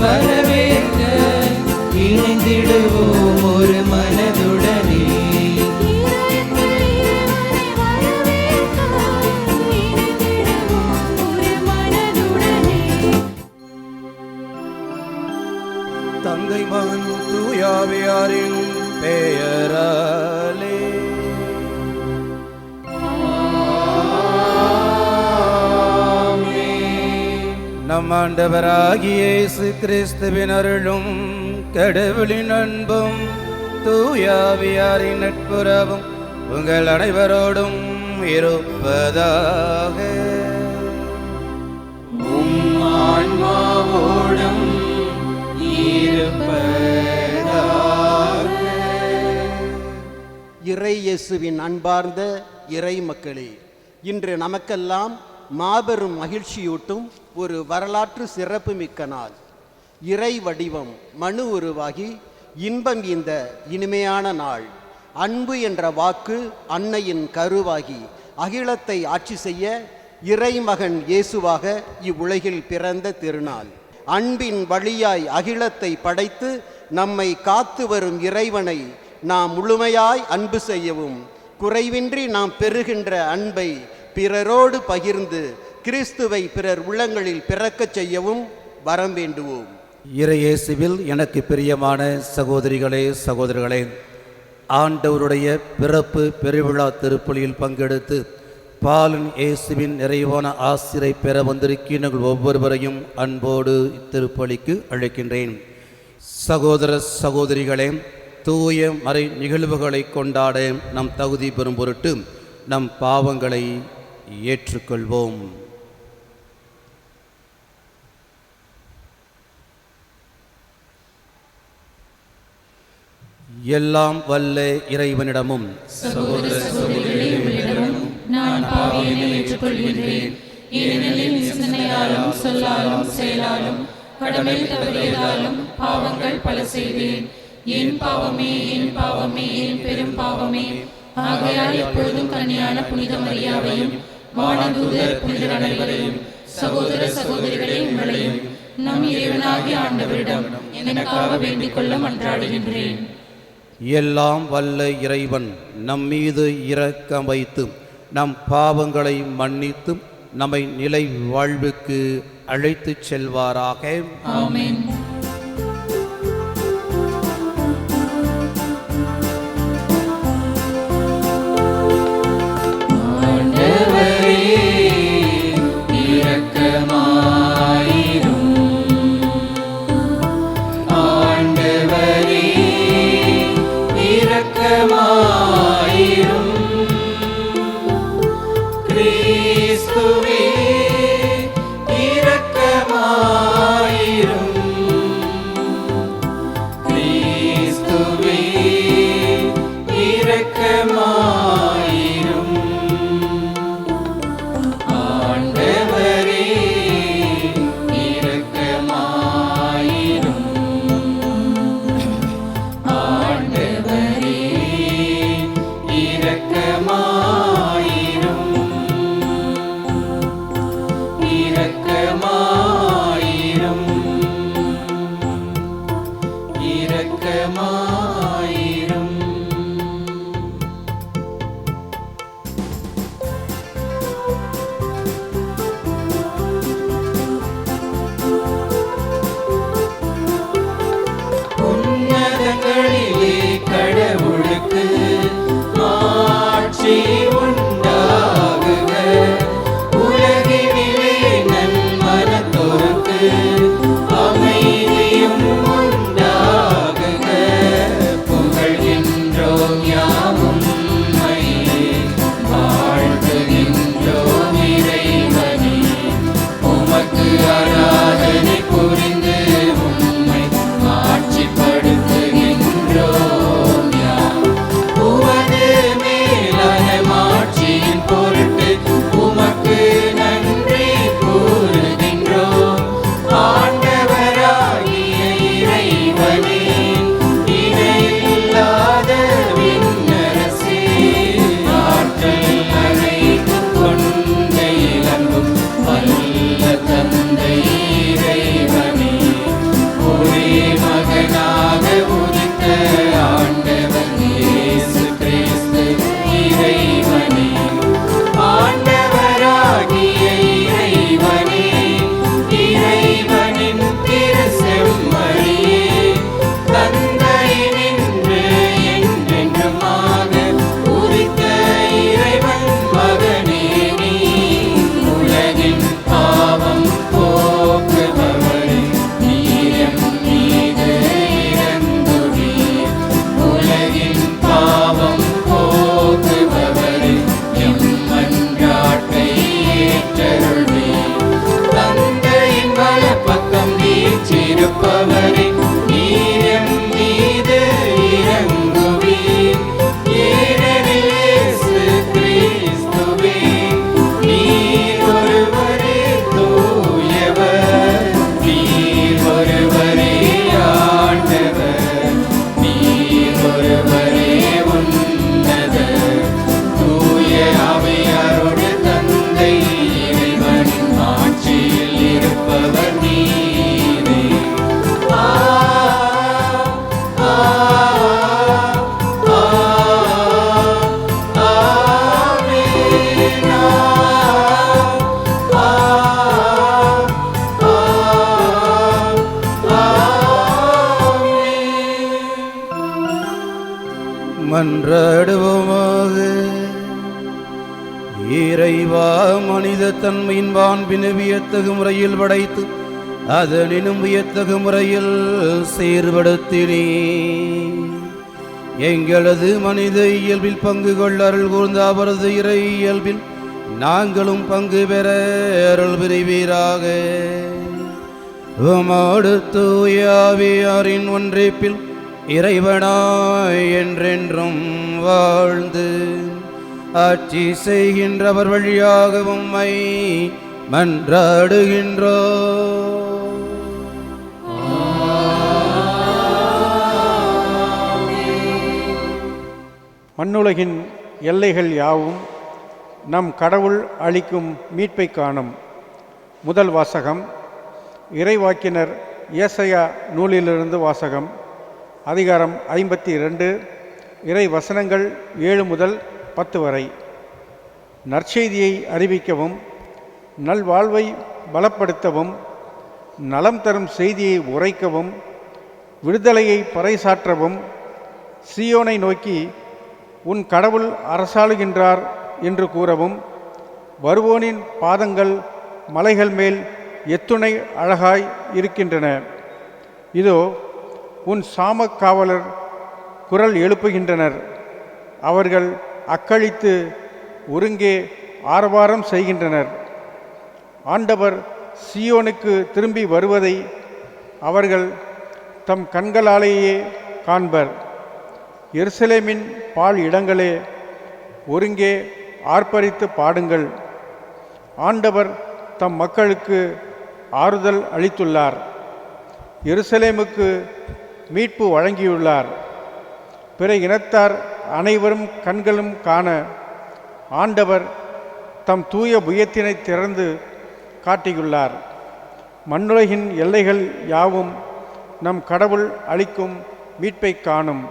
வரவேற்க இணைந்திடுவோம் ஒரு மனதுடனே. தந்தை மகன் தூயாவியாரின் பெயராலே நம் ஆண்டவராகிய இயேசு கிறிஸ்துவின் அருளும் கடவுளின் அன்பும் தூயாவியாரின் நட்புறவும் உங்கள் அனைவரோடும் இருப்பதாக. ஆன்மாவோடும் இறை இயேசுவின் அன்பார்ந்த இறை மக்களே, இன்று நமக்கெல்லாம் மாபெரும் மகிழ்ச்சியூட்டும் ஒரு வரலாற்று சிறப்புமிக்க நாள். இறை வடிவம் மனு உருவாகி இன்பம் இந்த இனிமையான நாள். அன்பு என்ற வாக்கு அன்னையின் கருவாகி அகிலத்தை ஆட்சி செய்ய இறைமகன் இயேசுவாக இவ்வுலகில் பிறந்த திருநாள். அன்பின் வழியாய் அகிலத்தை படைத்து நம்மை காத்து வரும் இறைவனை நாம் முழுமையாய் அன்பு செய்யவும், குறைவின்றி நாம் பெறுகின்ற அன்பை பிறரோடு பகிர்ந்து கிறிஸ்துவை பிறர் உள்ளங்களில் பிறக்கச் செய்யவும் வரம் வேண்டுவோம். இறையேசுவில் எனக்கு பிரியமான சகோதரிகளே சகோதரர்களே, ஆண்டவருடைய பிறப்பு பெருவிழா திருப்பலியில் பங்கெடுத்து பாலன் இயேசுவின் நிறைவான ஆசிரை பெற வந்திருக்கிற ஒவ்வொருவரையும் அன்போடு இத்திருப்பலிக்கு அழைக்கின்றேன். சகோதர சகோதரிகளே, தூய மறை நிகழ்வுகளை கொண்டாட நம் தகுதி பெறும் பொருட்டு நம் பாவங்களை ஏற்றுக்கொள்வோம். எல்லாம் வல்ல இறைவனிடமும் சகோதர சகோதரிகளிடமும் நான் பாவியனை ஏற்றுக்கொள்கின்றேன். ஏனெனில் சிந்தனையாலும் சொல்லாலும் செயலாலும் கடமை தவறியதாலும் பாவங்கள் பல செய்தேன். என் பாவமே என் பாவமே என் பெரும் பாவமே. ஆகையால் எப்பொழுதும் கன்னியான புனித மரியாவையும் வானதூதர் புனிதர் அனைவரையும் சகோதர சகோதரிகளே உங்களையும் நம் இறைவனாகிய ஆண்டவரிடம் எனக்காக வேண்டிக் கொள்ள மன்றாடுகின்றேன். எல்லாம் வல்ல இறைவன் நம் மீது இரக்கம் வைத்து நம் பாவங்களை மன்னித்து நம்மை நிலை வாழ்வுக்கு அழைத்துச் செல்வாராக. ஆமென். தன்மையின் வான்பின் வியத்தகு முறையில் படைத்து அதனினும் வியத்தகு முறையில் சீர்படுத்தினே. எங்களது மனித இயல்பில் பங்கு கொள்ள அருள் கூர்ந்த அவரது இறை இயல்பில் நாங்களும் பங்கு பெற அருள் புரிவீராக. உமோடு தூய ஆவியாரின் ஒன்றிப்பில் இறைவனாய் என்றென்றும் வாழ்ந்து ஆட்சி செய்கின்றவர் வழியாக உம்மை மன்றாடுகின்றோ. மண்ணுலகின் எல்லைகள் யாவும் நம் கடவுள் அளிக்கும் மீட்பை காணும். முதல் வாசகம் இறைவாக்கினர் ஏசாயா நூலிலிருந்து வாசகம். அதிகாரம் 52, இறை வசனங்கள் 7 முதல் 10 வரை. நற்செய்தியை அறிவிக்கவும், நல்வாழ்வை பலப்படுத்தவும், நலம் தரும் செய்தியை உரைக்கவும், விடுதலையை பறைசாற்றவும், சீயோனை நோக்கி உன் கடவுள் அரசாளுகின்றார் என்று கூறவும், வருவோனின் பாதங்கள் மலைகள் மேல் எத்துணை அழகாய் இருக்கின்றன. இதோ உன் சாமக் காவலர் குரல் எழுப்புகின்றனர். அவர்கள் அக்களித்து ஒருங்கே ஆரவாரம் செய்கின்றனர். ஆண்டவர் சீயோனுக்கு திரும்பி வருவதை அவர்கள் தம் கண்களாலேயே காண்பர். எருசலேமின் பால் இடங்களே, ஒருங்கே ஆர்ப்பரித்து பாடுங்கள். ஆண்டவர் தம் மக்களுக்கு ஆறுதல் அளித்துள்ளார். எருசலேமுக்கு மீட்பு வழங்கியுள்ளார். பிற இனத்தார் அனைவரும் கண்களும் காண ஆண்டவர் தம் தூய புயத்தினை திறந்து காட்டியுள்ளார். மண்ணுலகின் எல்லைகள் யாவும் நம் கடவுள் அளிக்கும் மீட்பை காணும்.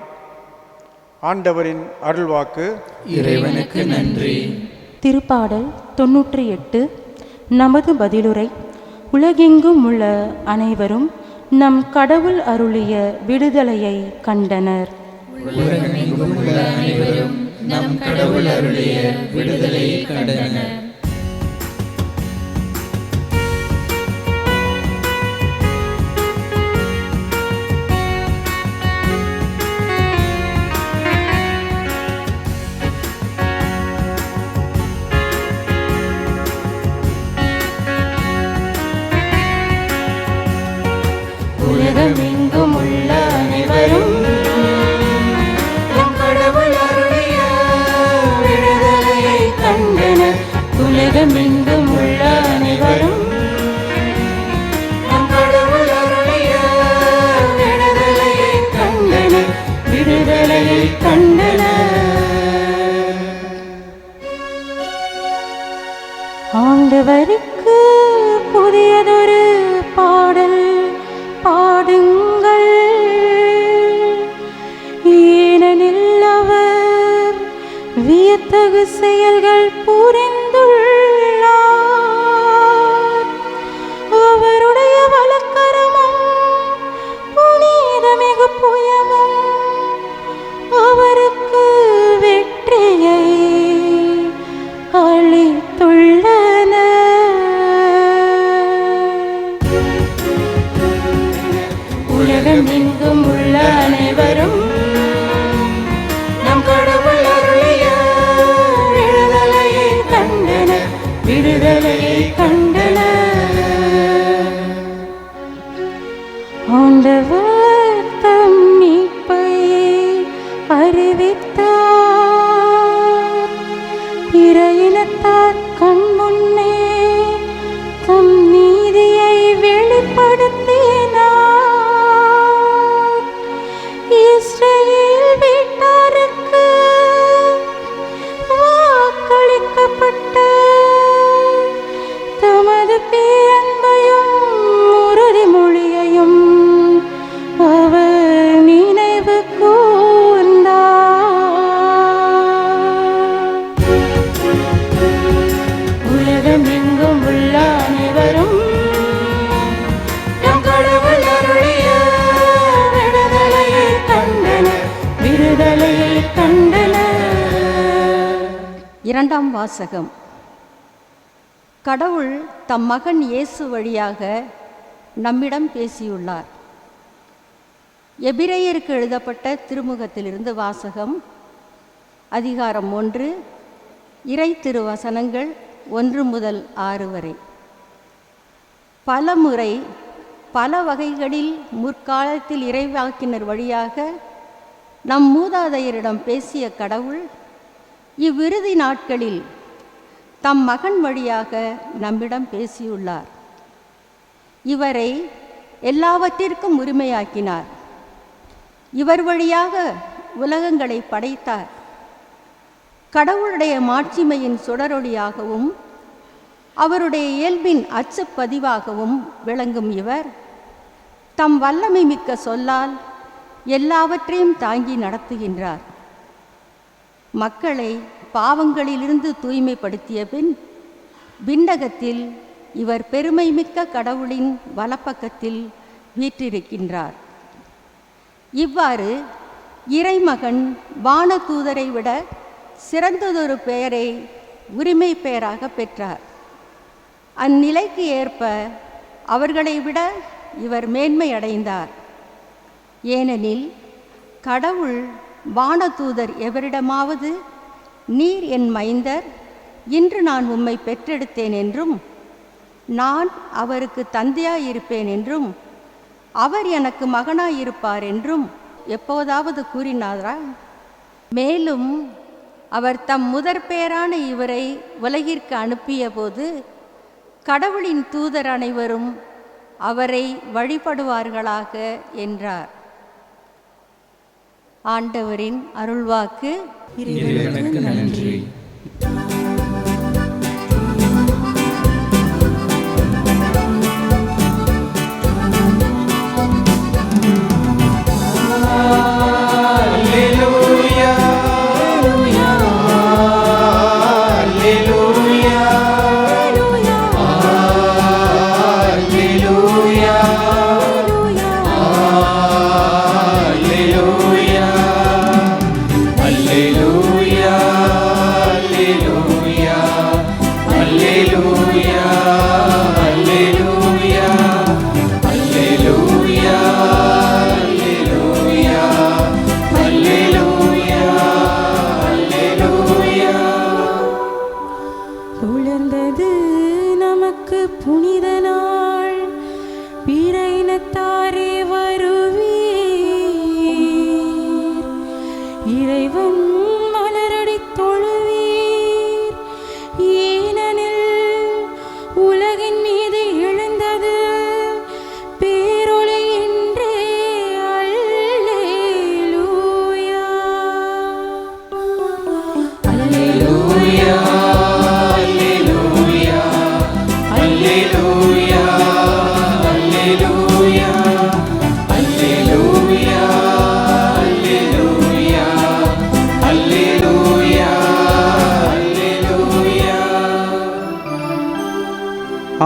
ஆண்டவரின் அருள்வாக்கு. இறைவனுக்கு நன்றி. திருப்பாடல் 98. நமது பதிலுரை. உலகெங்கும் உள்ள அனைவரும் நம் கடவுள் அருளிய விடுதலையை கண்டனர். உலகெங்கும் உள்ள அனைவரும் நம் கடவுள் அருளிய விடுதலையை கண்டனர். உலகமெங்கும் உள்ள அனைவரும் நம் கடவுள் அருளிய விடுதலையை கண்டனர். உலகமெங்கும் உள்ள அனைவரும் நம் கடவுள் அருளிய விடுதலையை கண்டனர். விடுதலையை கண்டனர். ஆண்டவருக்கு புதியதொரு பாடல் பாடுங்கள். ஏனெனில் அவர் வியத்தகு செயல்கள் புரிந்துள்ளார். அவருடைய வலக்கரமும் புனிதமிகு புயமும் அவருக்கு வெற்றியை அளித்துள்ளன. உலகமெங்கும் உள்ள அனைவரும் நம் கடவுள் அருளிய விடுதலையை கண்டனர். விடுதலையை கண்டனர். ஆண்டவர் தம் மீட்பை அறிவித்தார். பிற இனத்தார் கண் முன்னே தம் நீதியை வெளிப்படுத்தினார். இஸ்ரவேல் வீட்டாருக்கு வாக்களிக்கப்பட்ட தமது பேரன்பையும் உறுதிமொழியையும் அவர் நினைவு கூர்ந்தார். உலகமெங்கும் உள்ள அனைவரும் நம் கடவுள் அருளிய விடுதலையை கண்டனர். விடுதலையை கண்டனர். இரண்டாம் வாசகம். கடவுள் தம் மகன் இயேசு வழியாக நம்மிடம் பேசியுள்ளார். எபிரேயருக்கு எழுதப்பட்ட திருமுகத்திலிருந்து வாசகம். அதிகாரம் 1, இறை திருவசனங்கள் 1 முதல் 6 வரை. பலமுறை பல வகைகளில் முற்காலத்தில் இறைவாக்கினர் வழியாக நம் மூதாதையரிடம் பேசிய கடவுள் இவ்விறுதி நாட்களில் தம் மகன் வழியாக நம்மிடம் பேசியுள்ளார். இவரை எல்லாவற்றிற்கும் உரிமையாக்கினார். இவர் வழியாக உலகங்களை படைத்தார். கடவுளுடைய மாட்சிமையின் சுடரொளியாகவும் அவருடைய இயல்பின் அச்சுப்பதிவாகவும் விளங்கும் இவர் தம் வல்லமை மிக்க சொல்லால் எல்லாவற்றையும் தாங்கி நடத்துகின்றார். மக்களை பாவங்களிலிருந்து தூய்மைப்படுத்திய பின் விண்ணகத்தில் இவர் பெருமை மிக்க கடவுளின் வலப்பக்கத்தில் வீற்றிருக்கின்றார். இவ்வாறு இறைமகன் வானதூதரை விட சிறந்ததொரு பெயரை உரிமை பெயராக பெற்றார். அந்நிலைக்கு ஏற்ப அவர்களை விட இவர் மேன்மை அடைந்தார். ஏனெனில் கடவுள் வானதூதர் எவரிடமாவது நீர் என் மைந்தர், இன்று நான் உம்மை பெற்றெடுத்தேன் என்றும் நான் அவருக்கு தந்தையாயிருப்பேன் என்றும் அவர் எனக்கு மகனாயிருப்பார் என்றும் எப்போதாவது கூறினாரா? மேலும் அவர் தம் முதற் பெயரான இவரை உலகிற்கு அனுப்பிய போது கடவுளின் தூதர் அனைவரும் அவரை வழிபடுவார்களாக என்றார். ஆண்டவரின் அருள்வாக்கு. இறைவனுக்கு நன்றி.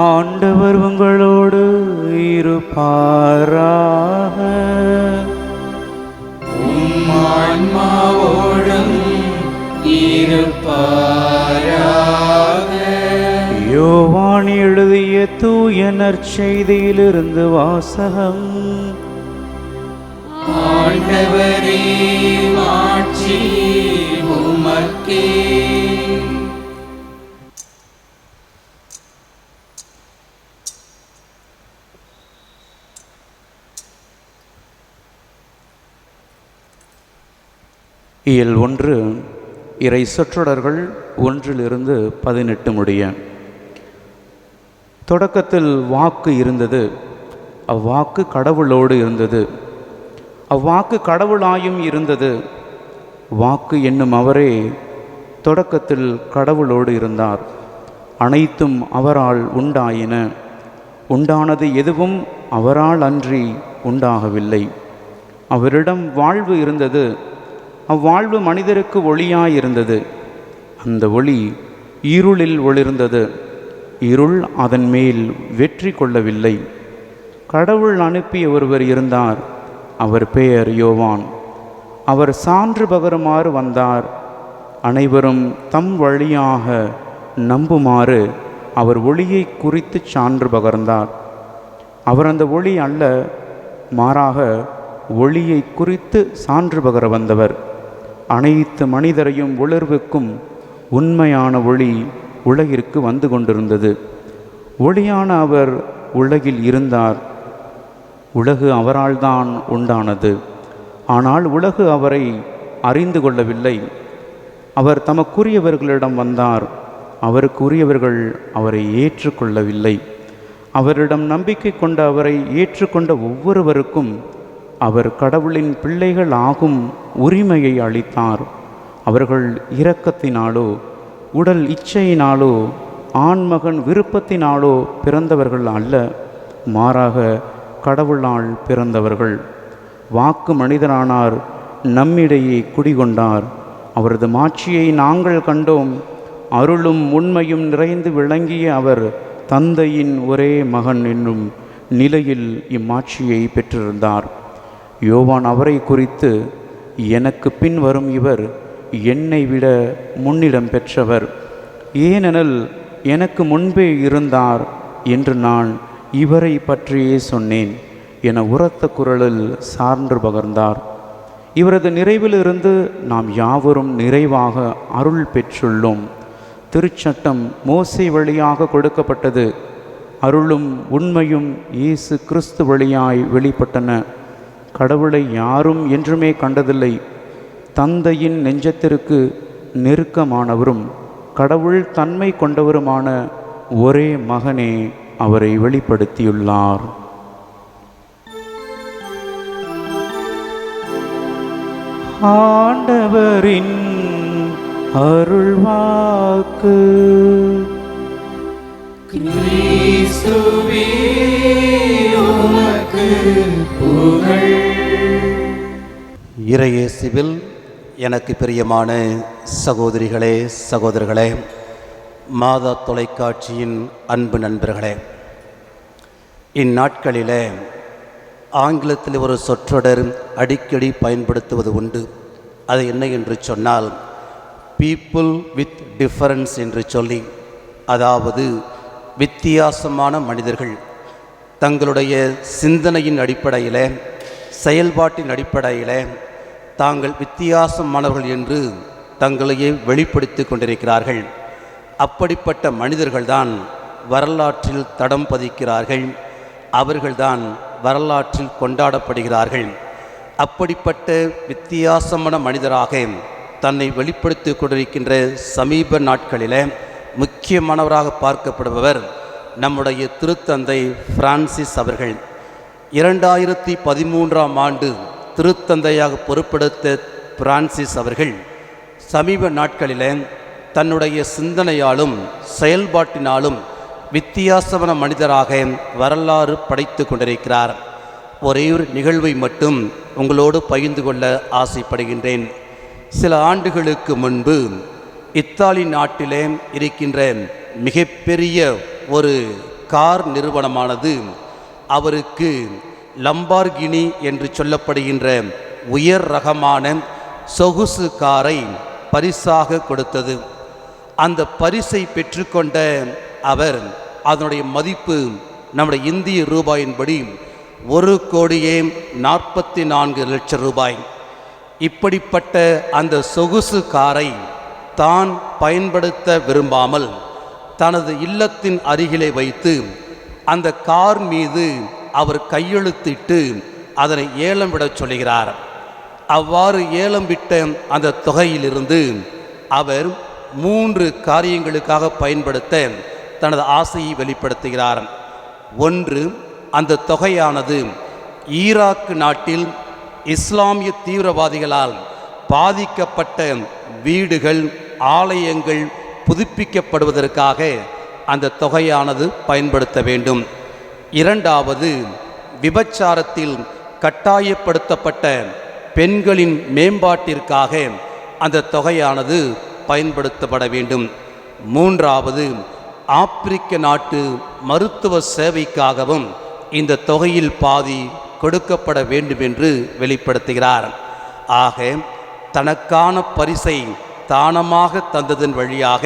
ஆண்டவர் உங்களோடு இருப்பாராக. உம் ஆன்மாவோடும் இருப்பாராக. யோவான் எழுதிய தூய நற்செய்தியிலிருந்து வாசகம். ஆண்டவரே, மாட்சி உமக்கே. இயல் 1 இறை சொற்றொடர்கள் 1-18 முடிய. தொடக்கத்தில் வாக்கு இருந்தது, அவ்வாக்கு கடவுளோடு இருந்தது, அவ்வாக்கு கடவுளாயும் இருந்தது. வாக்கு என்னும் அவரே தொடக்கத்தில் கடவுளோடு இருந்தார். அனைத்தும் அவரால் உண்டாயின. உண்டானது எதுவும் அவரால் அன்றி உண்டாகவில்லை. அவரிடம் வாழ்வு இருந்தது, அவ்வாழ்வு மனிதருக்கு ஒளியாயிருந்தது. அந்த ஒளி இருளில் ஒளிர்ந்தது, இருள் அதன் மேல் வெற்றி கொள்ளவில்லை. கடவுள் அனுப்பிய ஒருவர் இருந்தார், அவர் பெயர் யோவான். அவர் சான்று பகருமாறு வந்தார். அனைவரும் தம் வழியாக நம்புமாறு அவர் ஒளியை குறித்து சான்று பகர்ந்தார். அவர் அந்த ஒளி அல்ல, மாறாக ஒளியை குறித்து சான்று பகர வந்தவர். அனைத்து மனிதரையும் உணர்வுக்கும் உண்மையான ஒளி உலகிற்கு வந்து கொண்டிருந்தது. ஒளியான அவர் உலகில் இருந்தார். உலகு அவரால் தான் உண்டானது. ஆனால் உலகு அவரை அறிந்து கொள்ளவில்லை. அவர் தமக்குரியவர்களிடம் வந்தார். அவருக்குரியவர்கள் அவரை ஏற்றுக்கொள்ளவில்லை. அவரிடம் நம்பிக்கை கொண்ட அவரை ஏற்றுக்கொண்ட ஒவ்வொருவருக்கும் அவர் கடவுளின் பிள்ளைகள் ஆகும் உரிமையை அளித்தார். அவர்கள் இரக்கத்தினாலோ உடல் இச்சையினாலோ ஆண்மகன் விருப்பத்தினாலோ பிறந்தவர்கள் அல்ல, மாறாக கடவுளால் பிறந்தவர்கள். வாக்கு மனிதரானார், நம்மிடையே குடிகொண்டார். அவரது மாட்சியை நாங்கள் கண்டோம். அருளும் உண்மையும் நிறைந்து விளங்கிய அவர் தந்தையின் ஒரே மகன் என்னும் நிலையில் இம்மாட்சியை பெற்றிருந்தார். யோவான் அவரை குறித்து, எனக்கு பின் வரும் இவர் என்னை விட முன்னிடம் பெற்றவர், ஏனெனில் எனக்கு முன்பே இருந்தார் என்று நான் இவரை பற்றியே சொன்னேன் என உரத்த குரலில் சான்று பகர்ந்தார். இவரது நிறைவிலிருந்து நாம் யாவரும் நிறைவாக அருள் பெற்றுள்ளோம். திருச்சட்டம் மோசே வழியாக கொடுக்கப்பட்டது. அருளும் உண்மையும் இயேசு கிறிஸ்து வழியாய் வெளிப்பட்டன. கடவுளை யாரும் என்றுமே கண்டதில்லை. தந்தையின் நெஞ்சத்திற்கு நெருக்கமானவரும் கடவுள் தன்மை கொண்டவருமான ஒரே மகனே அவரை வெளிப்படுத்தியுள்ளார். ஆண்டவரின் அருள்வாக்கு. கிறிஸ்துவே உமக்கு புகழ். இறையேசுவில் எனக்கு பிரியமான சகோதரிகளே, சகோதரர்களே, மாதா தொலைக்காட்சியின் அன்பு நண்பர்களே, இந்நாட்களிலே ஆங்கிலத்தில் ஒரு சொற்றொடர் அடிக்கடி பயன்படுத்துவது உண்டு. அது என்ன என்று சொன்னால், பீப்புள் வித் டிஃபரன்ஸ் என்று சொல்லி, அதாவது வித்தியாசமான மனிதர்கள் தங்களுடைய சிந்தனையின் அடிப்படையில், செயல்பாட்டின் அடிப்படையில் தாங்கள் வித்தியாசமானவர்கள் என்று தங்களையே வெளிப்படுத்தி கொண்டிருக்கிறார்கள். அப்படிப்பட்ட மனிதர்கள்தான் வரலாற்றில் தடம் பதிக்கிறார்கள். அவர்கள்தான் வரலாற்றில் கொண்டாடப்படுகிறார்கள். அப்படிப்பட்ட வித்தியாசமான மனிதராக தன்னை வெளிப்படுத்தி கொண்டிருக்கின்ற சமீப நாட்களில் முக்கியமானவராக பார்க்கப்படுபவர் நம்முடைய திருத்தந்தை பிரான்சிஸ் அவர்கள். 2013ஆம் ஆண்டு திருத்தந்தையாக பொறுப்பெடுத்த பிரான்சிஸ் அவர்கள் சமீப நாட்களில் தன்னுடைய சிந்தனையாலும் செயல்பாட்டினாலும் வித்தியாசமான மனிதராக வரலாறு படைத்து கொண்டிருக்கிறார். ஒரே ஒரு நிகழ்வை மட்டும் உங்களோடு பகிர்ந்து கொள்ள ஆசைப்படுகின்றேன். சில ஆண்டுகளுக்கு முன்பு இத்தாலி நாட்டிலே இருக்கின்ற மிகப்பெரிய ஒரு கார் நிறுவனமானது அவருக்கு லம்பார்கினி என்று சொல்லப்படுகின்ற உயர் ரகமான சொகுசு காரை பரிசாக கொடுத்தது. அந்த பரிசை பெற்றுக்கொண்ட அவர், அதனுடைய மதிப்பு நம்முடைய இந்திய ரூபாயின்படி 1,44,00,000 ரூபாய். இப்படிப்பட்ட அந்த சொகுசு காரை தான் பயன்படுத்த விரும்பாமல் தனது இல்லத்தின் அருகிலே வைத்து அந்த கார் மீது அவர் கையெழுத்திட்டு அதனை ஏலம் விடச் சொல்கிறார். அவ்வாறு ஏலம் விட்ட அந்த தொகையிலிருந்து அவர் 3 காரியங்களுக்காக பயன்படுத்த தனது ஆசையை வெளிப்படுத்துகிறார். ஒன்று, அந்த தொகையானது ஈராக் நாட்டில் இஸ்லாமிய தீவிரவாதிகளால் பாதிக்கப்பட்ட வீடுகள், ஆலயங்கள் புதுப்பிக்கப்படுவதற்காக அந்த தொகையானது பயன்படுத்த வேண்டும். இரண்டாவது, விபச்சாரத்தில் கட்டாயப்படுத்தப்பட்ட பெண்களின் மேம்பாட்டிற்காக அந்த தொகையானது பயன்படுத்தப்பட வேண்டும். மூன்றாவது, ஆப்பிரிக்க நாட்டு மருத்துவ சேவைக்காகவும் இந்த தொகையில் பாதி கொடுக்கப்பட வேண்டும் என்று வெளிப்படுத்துகிறார். ஆக தனக்கான பரிசை தானமாக தந்ததன் வழியாக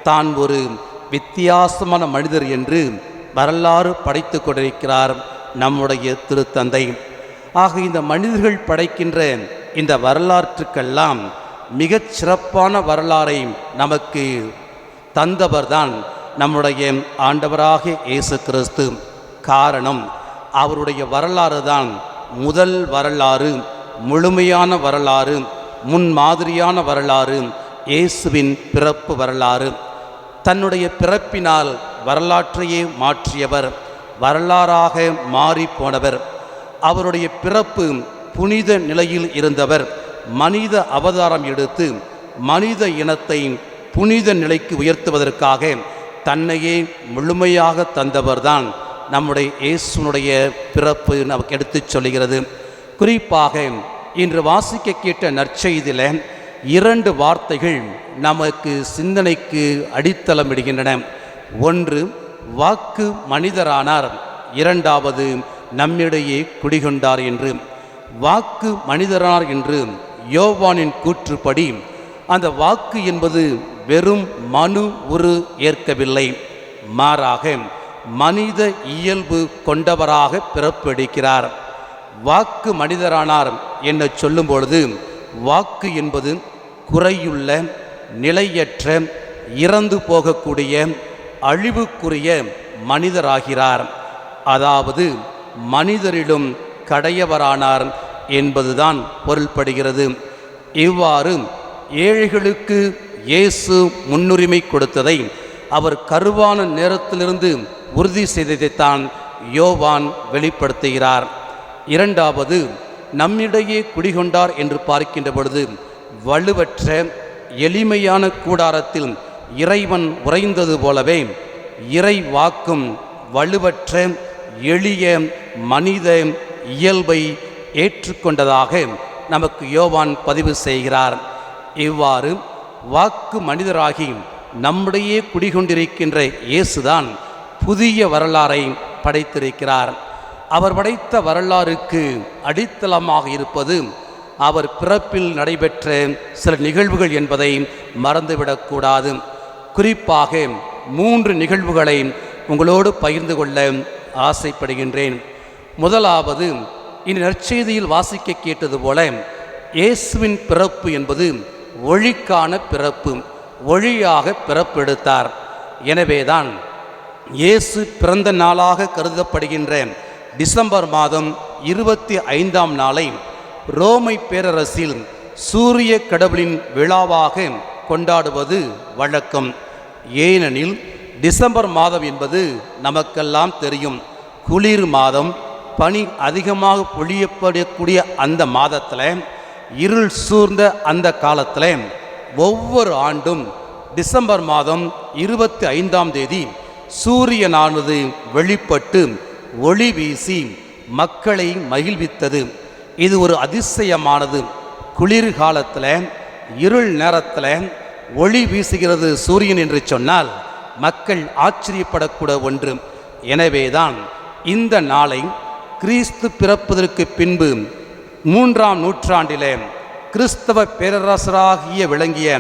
தான் ஒரு வித்தியாசமான மனிதர் என்று வரலாறு படைத்து கொண்டிருக்கிறார் நம்முடைய திருத்தந்தை. ஆக இந்த மனிதர்கள் படைக்கின்ற இந்த வரலாற்றுக்கெல்லாம் மிகச் சிறப்பான வரலாறை நமக்கு தந்தவர்தான் நம்முடைய ஆண்டவராகிய இயேசு கிறிஸ்து. காரணம், அவருடைய வரலாறு தான் முதல் வரலாறு, முழுமையான வரலாறு, முன்மாதிரியான வரலாறு, இயேசுவின் பிறப்பு வரலாறு. தன்னுடைய பிறப்பினால் வரலாற்றையே மாற்றியவர், வரலாறாக மாறி போனவர். அவருடைய பிறப்பு புனித நிலையில் இருந்தவர் மனித அவதாரம் எடுத்து மனித இனத்தை புனித நிலைக்கு உயர்த்துவதற்காக தன்னையே முழுமையாக தந்தவர்தான் நம்முடைய இயேசுனுடைய பிறப்பு நமக்கு எடுத்துச் சொல்கிறது. குறிப்பாக இன்று வாசிக்க கேட்ட நற்செய்தியில் 2 வார்த்தைகள் நமக்கு சிந்தனைக்கு அடித்தளமிடுகின்றன. ஒன்று, வாக்கு மனிதரானார். 2வது, நம்மிடையே குடிகொண்டார் என்று. வாக்கு மனிதரானார் என்று யோவானின் கூற்றுப்படி அந்த வாக்கு என்பது வெறும் மனு உரு ஏற்கவில்லை, மாறாக மனித இயல்பு கொண்டவராக பிறப்பெடுக்கிறார். வாக்கு மனிதரானார் என்ன சொல்லும் பொழுது, வாக்கு என்பது குறையுள்ள, நிலையற்ற, இறந்து போகக்கூடிய, அழிவுக்குரிய மனிதராகிறார். அதாவது மனிதரிலும் கடையவரானார் என்பதுதான் பொருள்படுகிறது. இவ்வாறு ஏழைகளுக்கு இயேசு முன்னுரிமை கொடுத்ததை அவர் கருவான நேரத்திலிருந்து உறுதி செய்ததைத்தான் யோவான் வெளிப்படுத்துகிறார். 2வது, நம்மிடையே குடிகொண்டார் என்று பார்க்கின்ற பொழுது வலுவற்ற எளிமையான கூடாரத்தில் இறைவன் உறைந்தது போலவே இறை வாக்கும் வலுவற்ற எளிய மனித இயல்பை ஏற்றுக்கொண்டதாக நமக்கு யோவான் பதிவு செய்கிறார். இவ்வாறு வாக்கு மனிதராகி நம்முடைய குடிகொண்டிருக்கின்ற இயேசுதான் புதிய வரலாறை படைத்திருக்கிறார். அவர் படைத்த வரலாறுக்கு அடித்தளமாக இருப்பது அவர் பிறப்பில் நடைபெற்ற சில நிகழ்வுகள் என்பதை மறந்துவிடக்கூடாது. குறிப்பாக 3 நிகழ்வுகளை உங்களோடு பகிர்ந்து கொள்ள ஆசைப்படுகின்றேன். முதலாவது, இந்த நற்செய்தியில் வாசிக்க கேட்டது போல இயேசுவின் பிறப்பு என்பது ஒளிக்கான பிறப்பு, ஒளியாக பிறப்பெடுத்தார். எனவேதான் இயேசு பிறந்த நாளாக கருதப்படுகின்ற டிசம்பர் மாதம் 25ஆம் நாளை ரோமை பேரரசில் சூரிய கடவுளின் விழாவாக கொண்டாடுவது வழக்கம். ஏனெனில் டிசம்பர் மாதம் என்பது நமக்கெல்லாம் தெரியும், குளிர் மாதம், பனி அதிகமாக பொழியப்படக்கூடிய அந்த மாதத்தில், இருள் சூழ்ந்த அந்த காலத்தில் ஒவ்வொரு ஆண்டும் டிசம்பர் மாதம் 25ஆம் தேதி சூரியனானது வெளிப்பட்டு ஒளி வீசி மக்களை மகிழ்வித்தது. இது ஒரு அதிசயமானது. குளிர்காலத்தில் இருள் நேரத்தில் ஒளி வீசுகிறது சூரியன் என்று சொன்னால் மக்கள் ஆச்சரியப்படக்கூடிய ஒன்று. எனவேதான் இந்த நாளை கிறிஸ்து பிறப்பதற்கு பின்பு 3ஆம் நூற்றாண்டிலே கிறிஸ்தவ பேரரசராகிய விளங்கிய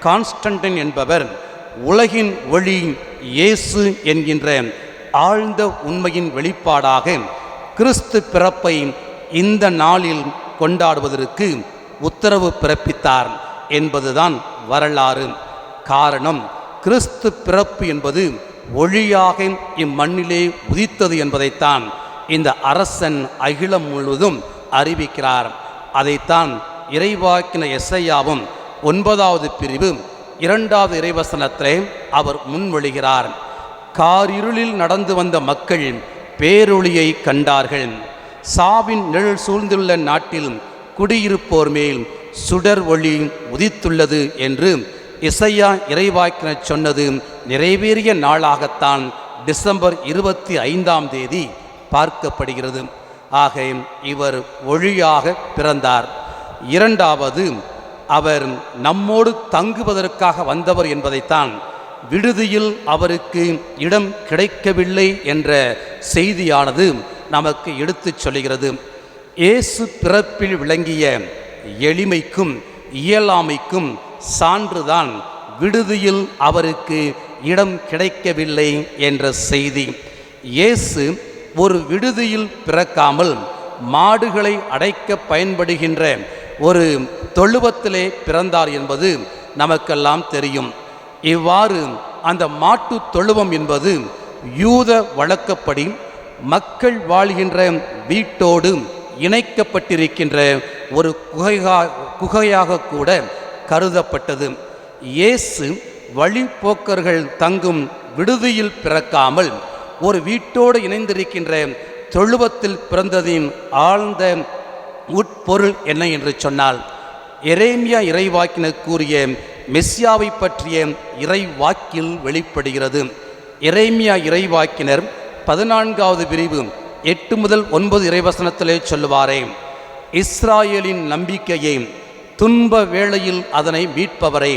கான்ஸ்டன்டைன் என்பவர் உலகின் ஒளி இயேசு என்கின்ற ஆழ்ந்த உண்மையின் வெளிப்பாடாக கிறிஸ்து பிறப்பை இந்த நாளில் கொண்டாடுவதற்கு உத்தரவு பிறப்பித்தார் என்பதுதான் வரலாறு. காரணம், கிறிஸ்து பிறப்பு என்பது ஒளியாக இம்மண்ணிலே உதித்தது என்பதைத்தான் இந்த அரசன் அகிலம் முழுவதும் அறிவிக்கிறார். அதைத்தான் இறைவாக்கின எசையாவும் 9வது பிரிவு 2வது இறைவசனத்திலே அவர் முன்மொழிகிறார். காரிருளில் நடந்து வந்த மக்கள் பேரொளியை கண்டார்கள். சாவின் நிழல் சூழ்ந்துள்ள நாட்டில் குடியிருப்போர் மேல் சுடர் ஒளி உதித்துள்ளது என்று இசையா இறைவாக்கினர் சொன்னது நிறைவேறிய நாளாகத்தான் டிசம்பர் 25ஆம் தேதி பார்க்கப்படுகிறது. ஆக இவர் ஒளியாக பிறந்தார். 2வது, அவர் நம்மோடு தங்குவதற்காக வந்தவர் என்பதைத்தான் விடுதியில் அவருக்கு இடம் கிடைக்கவில்லை என்ற செய்தியானது நமக்கு எடுத்துச் சொல்கிறது. இயேசு பிறப்பில் விளங்கிய எளிமைக்கும் இயலாமைக்கும் சான்றுதான் விடுதியில் அவருக்கு இடம் கிடைக்கவில்லை என்ற செய்தி. இயேசு ஒரு விடுதியில் பிறக்காமல் மாடுகளை அடைக்க பயன்படுகின்ற ஒரு தொழுவத்திலே பிறந்தார் என்பது நமக்கெல்லாம் தெரியும். இவ்வாறு அந்த மாட்டு தொழுவம் என்பது யூத வழக்கப்படி மக்கள் வாழ்கின்ற வீட்டோடு இணைக்கப்பட்டிருக்கின்ற ஒரு குகையாக கூட கருதப்பட்டது. இயேசு வழிப்போக்கர்கள் தங்கும் விடுதியில் பிறக்காமல் ஒரு வீட்டோடு இணைந்திருக்கின்ற தொழுவத்தில் பிறந்ததின் ஆழ்ந்த உட்பொருள் என்ன என்று சொன்னால், எரேமியா இறைவாக்கினர் கூறிய மெஸ்ஸியாவை பற்றிய இறைவாக்கில் வெளிப்படுகிறது. எரேமியா இறைவாக்கினர் 14வது பிரிவு 8 முதல் 9 இறைவசனத்திலே சொல்லுவாரே, இஸ்ராயேலின் நம்பிக்கையை, துன்ப வேளையில் அதனை மீட்பவரே,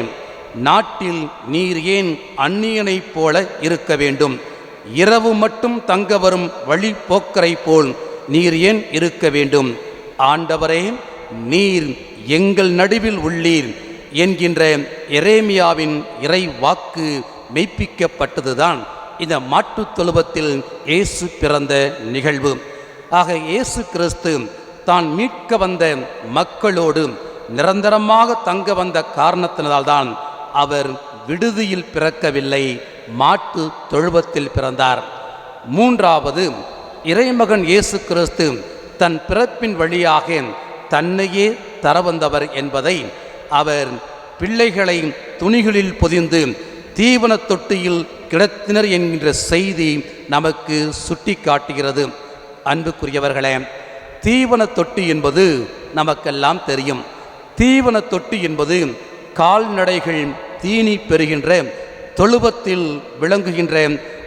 நாட்டில் நீர் ஏன் அந்நியனைப் போல இருக்க வேண்டும்? இரவு மட்டும் தங்க வரும் வழி போக்கரை போல் நீர் ஏன் இருக்க வேண்டும்? ஆண்டவரே, நீர் எங்கள் நடுவில் உள்ளீர் என்கின்ற எரேமியாவின் இறை வாக்கு மெய்ப்பிக்கப்பட்டதுதான் இந்த மாட்டுத் தொழுவத்தில் இயேசு பிறந்த நிகழ்வு. ஆக இயேசு கிறிஸ்து தான் மீட்க வந்த மக்களோடு நிரந்தரமாக தங்க வந்த காரணத்தினால்தான் அவர் விடுதியில் பிறக்கவில்லை, மாட்டு தொழுவத்தில் பிறந்தார். மூன்றாவது, இறைமகன் இயேசு கிறிஸ்து தன் பிறப்பின் வழியாக தன்னையே தரவந்தவர் என்பதை அவர் பிள்ளைகளை துணிகளில் பொதிந்து தீவன தொட்டியில் கிடத்தினர் என்கின்ற செய்தி நமக்கு சுட்டி காட்டுகிறது. அன்புக்குரியவர்களே, தீவன தொட்டி என்பது நமக்கெல்லாம் தெரியும். தீவன தொட்டி என்பது கால்நடைகள் தீனி பெறுகின்ற தொழுவத்தில் விளங்குகின்ற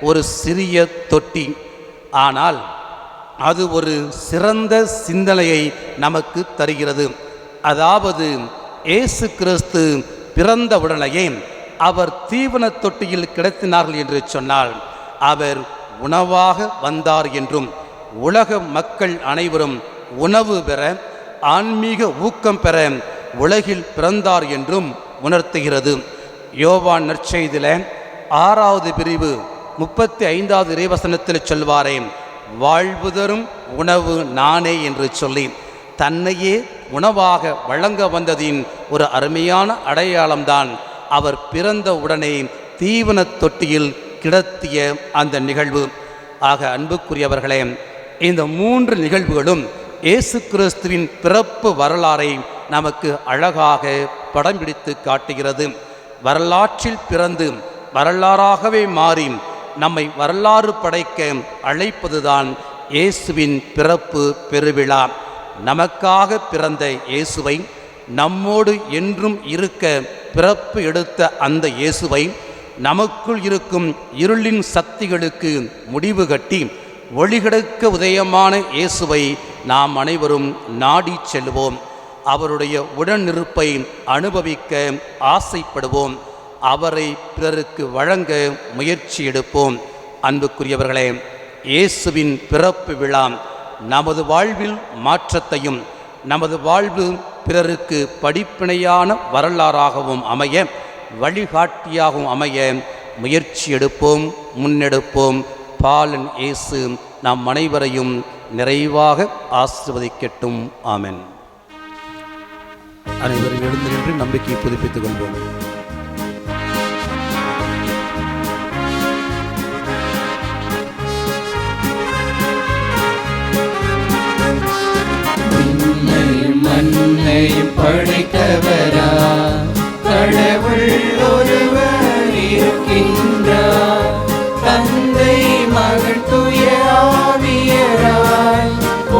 ஒரு சிறிய தொட்டி. ஆனால் அது ஒரு சிறந்த சிந்தனையை நமக்கு தருகிறது. அதாவது இயேசு கிறிஸ்து பிறந்தவுடனேயே அவர் தீவன தொட்டியில் கிடத்தினார்கள் என்று சொன்னால் அவர் உணவாக வந்தார் என்றும், உலக மக்கள் அனைவரும் உணவு பெற, ஆன்மீக ஊக்கம் பெற உலகில் பிறந்தார் என்றும் உணர்த்துகிறது. யோவான் நற்செய்தியில் 6வது பிரிவு 35வது இறைவசனத்தில் சொல்வாரே, வாழ்வு தரும் உணவு நானே என்று சொல்லி தன்னையே உணவாக வழங்க வந்ததின் ஒரு அருமையான அடையாளம்தான் அவர் பிறந்த உடனே தீவன தொட்டியில் கிடத்திய அந்த நிகழ்வு. ஆக அன்புக்குரியவர்களே, இந்த 3 நிகழ்வுகளும் இயேசு கிறிஸ்துவின் பிறப்பு வரலாறை நமக்கு அழகாக படம் பிடித்து காட்டுகிறது. வரலாற்றில் பிறந்து வரலாறாகவே மாறி நம்மை வரலாறு படைக்க அழைப்பதுதான் இயேசுவின் பிறப்பு பெருவிழா. நமக்காக பிறந்த இயேசுவை, நம்மோடு என்றும் இருக்க பிறப்பு எடுத்த அந்த இயேசுவை, நமக்குள் இருக்கும் இருளின் சக்திகளுக்கு முடிவு கட்டி ஒளிகெடுக்க உதயமான இயேசுவை நாம் அனைவரும் நாடி செல்வோம். அவருடைய உடனிருப்பை அனுபவிக்க ஆசைப்படுவோம். அவரை பிறருக்கு வழங்க முயற்சி எடுப்போம். அன்புக்குரியவர்களே, இயேசுவின் பிறப்பு விழா நமது வாழ்வில் மாற்றத்தையும், நமது வாழ்வு பிறருக்கு படிப்பினையான வரலாறாகவும் அமைய, வழிகாட்டியாகவும் அமைய முயற்சி எடுப்போம், முன்னெடுப்போம். பாலன் இயேசு நம் அனைவரையும் நிறைவாக ஆசீர்வதிக்கட்டும். ஆமென். அனைவரும் எழுந்து நின்று நம்பிக்கையை புதுப்பித்துக் கொள்வோம். மண்ணை படைத்தவரா கடவுள் ஒருவர் இருக்கின்றார். தந்தை மகன் தூய ஆவியராய்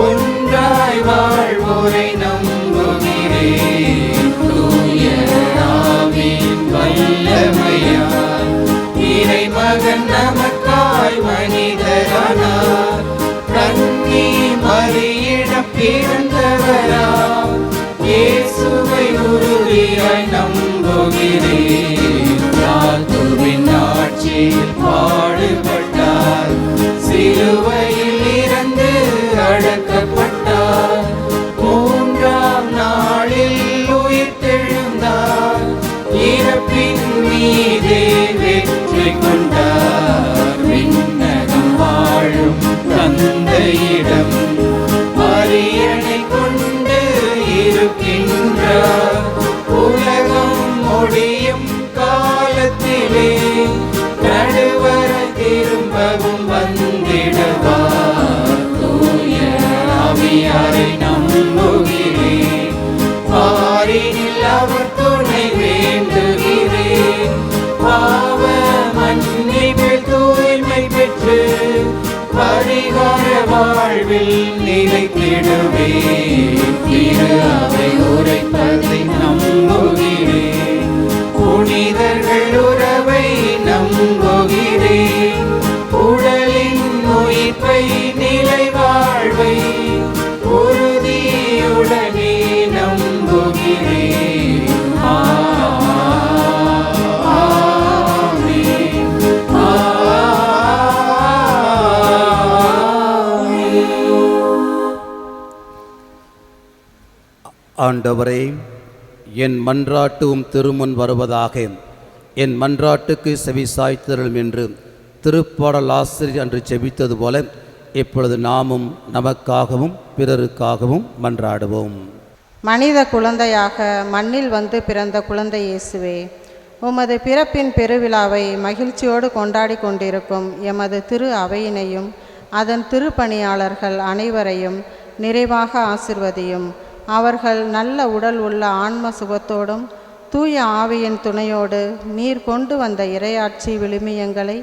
ஒன்றாய் வாழ்வோரை நம்புகிறேன். தூய ஆவியின் வல்லமையால் இறைமகன் நமக்காய் மனிதரானார். கன்னி மரியிடம் பிறந்தவராம் இயேசுவை உறுதியாய் நம்புகிறேன். கிறிஸ்துவின் ஆட்சியில் பாடுபட்டார், சிலுவையில் இறந்து அடக்கப்பட்டார், 3ஆம் நாளில் உயிர்த்தெழுந்தார், இறப்பின் மீதே வெற்றி கொண்டார். தந்திடுவார். தூய ஆவியாரை நம்புகிறேன், பாரினில் அவர் துணை வேண்டுகிறேன். பாவ மன்னிப்பில் தூய்மை பெற்று பரிகார வாழ்வில் நிலைத்திடுவேன். திரு அவை உரைப்பதை நம்புகிறேன், புனிதர்கள் உறவை நம்புகிறேன். உடலின் உயிர்ப்பை நிலை வாழ்வை உறுதியுடனே நம்புகிறேன். ஆண்டவரே, என் மன்றாட்டும் திருமுன் வருவதாக. என் மன்றாட்டுக்கு செவி சாய்த்தருளும் என்று திருப்பாடல் ஆசிரியர் அன்று செபித்தது போல இப்பொழுது நாமும் நமக்காகவும் பிறருக்காகவும் மன்றாடுவோம். மனித குழந்தையாக மண்ணில் வந்து பிறந்த குழந்தை இயேசுவே, உமது பிறப்பின் பெருவிழாவை மகிழ்ச்சியோடு கொண்டாடி கொண்டிருக்கும் எமது திரு அவையினையும் அதன் திருப்பணியாளர்கள் அனைவரையும் நிறைவாக ஆசிர்வதியும். அவர்கள் நல்ல உடல் உள்ள ஆன்ம சுகத்தோடும் தூய ஆவியின் துணையோடு நீர் கொண்டு வந்த இறையாட்சி விழுமியங்களை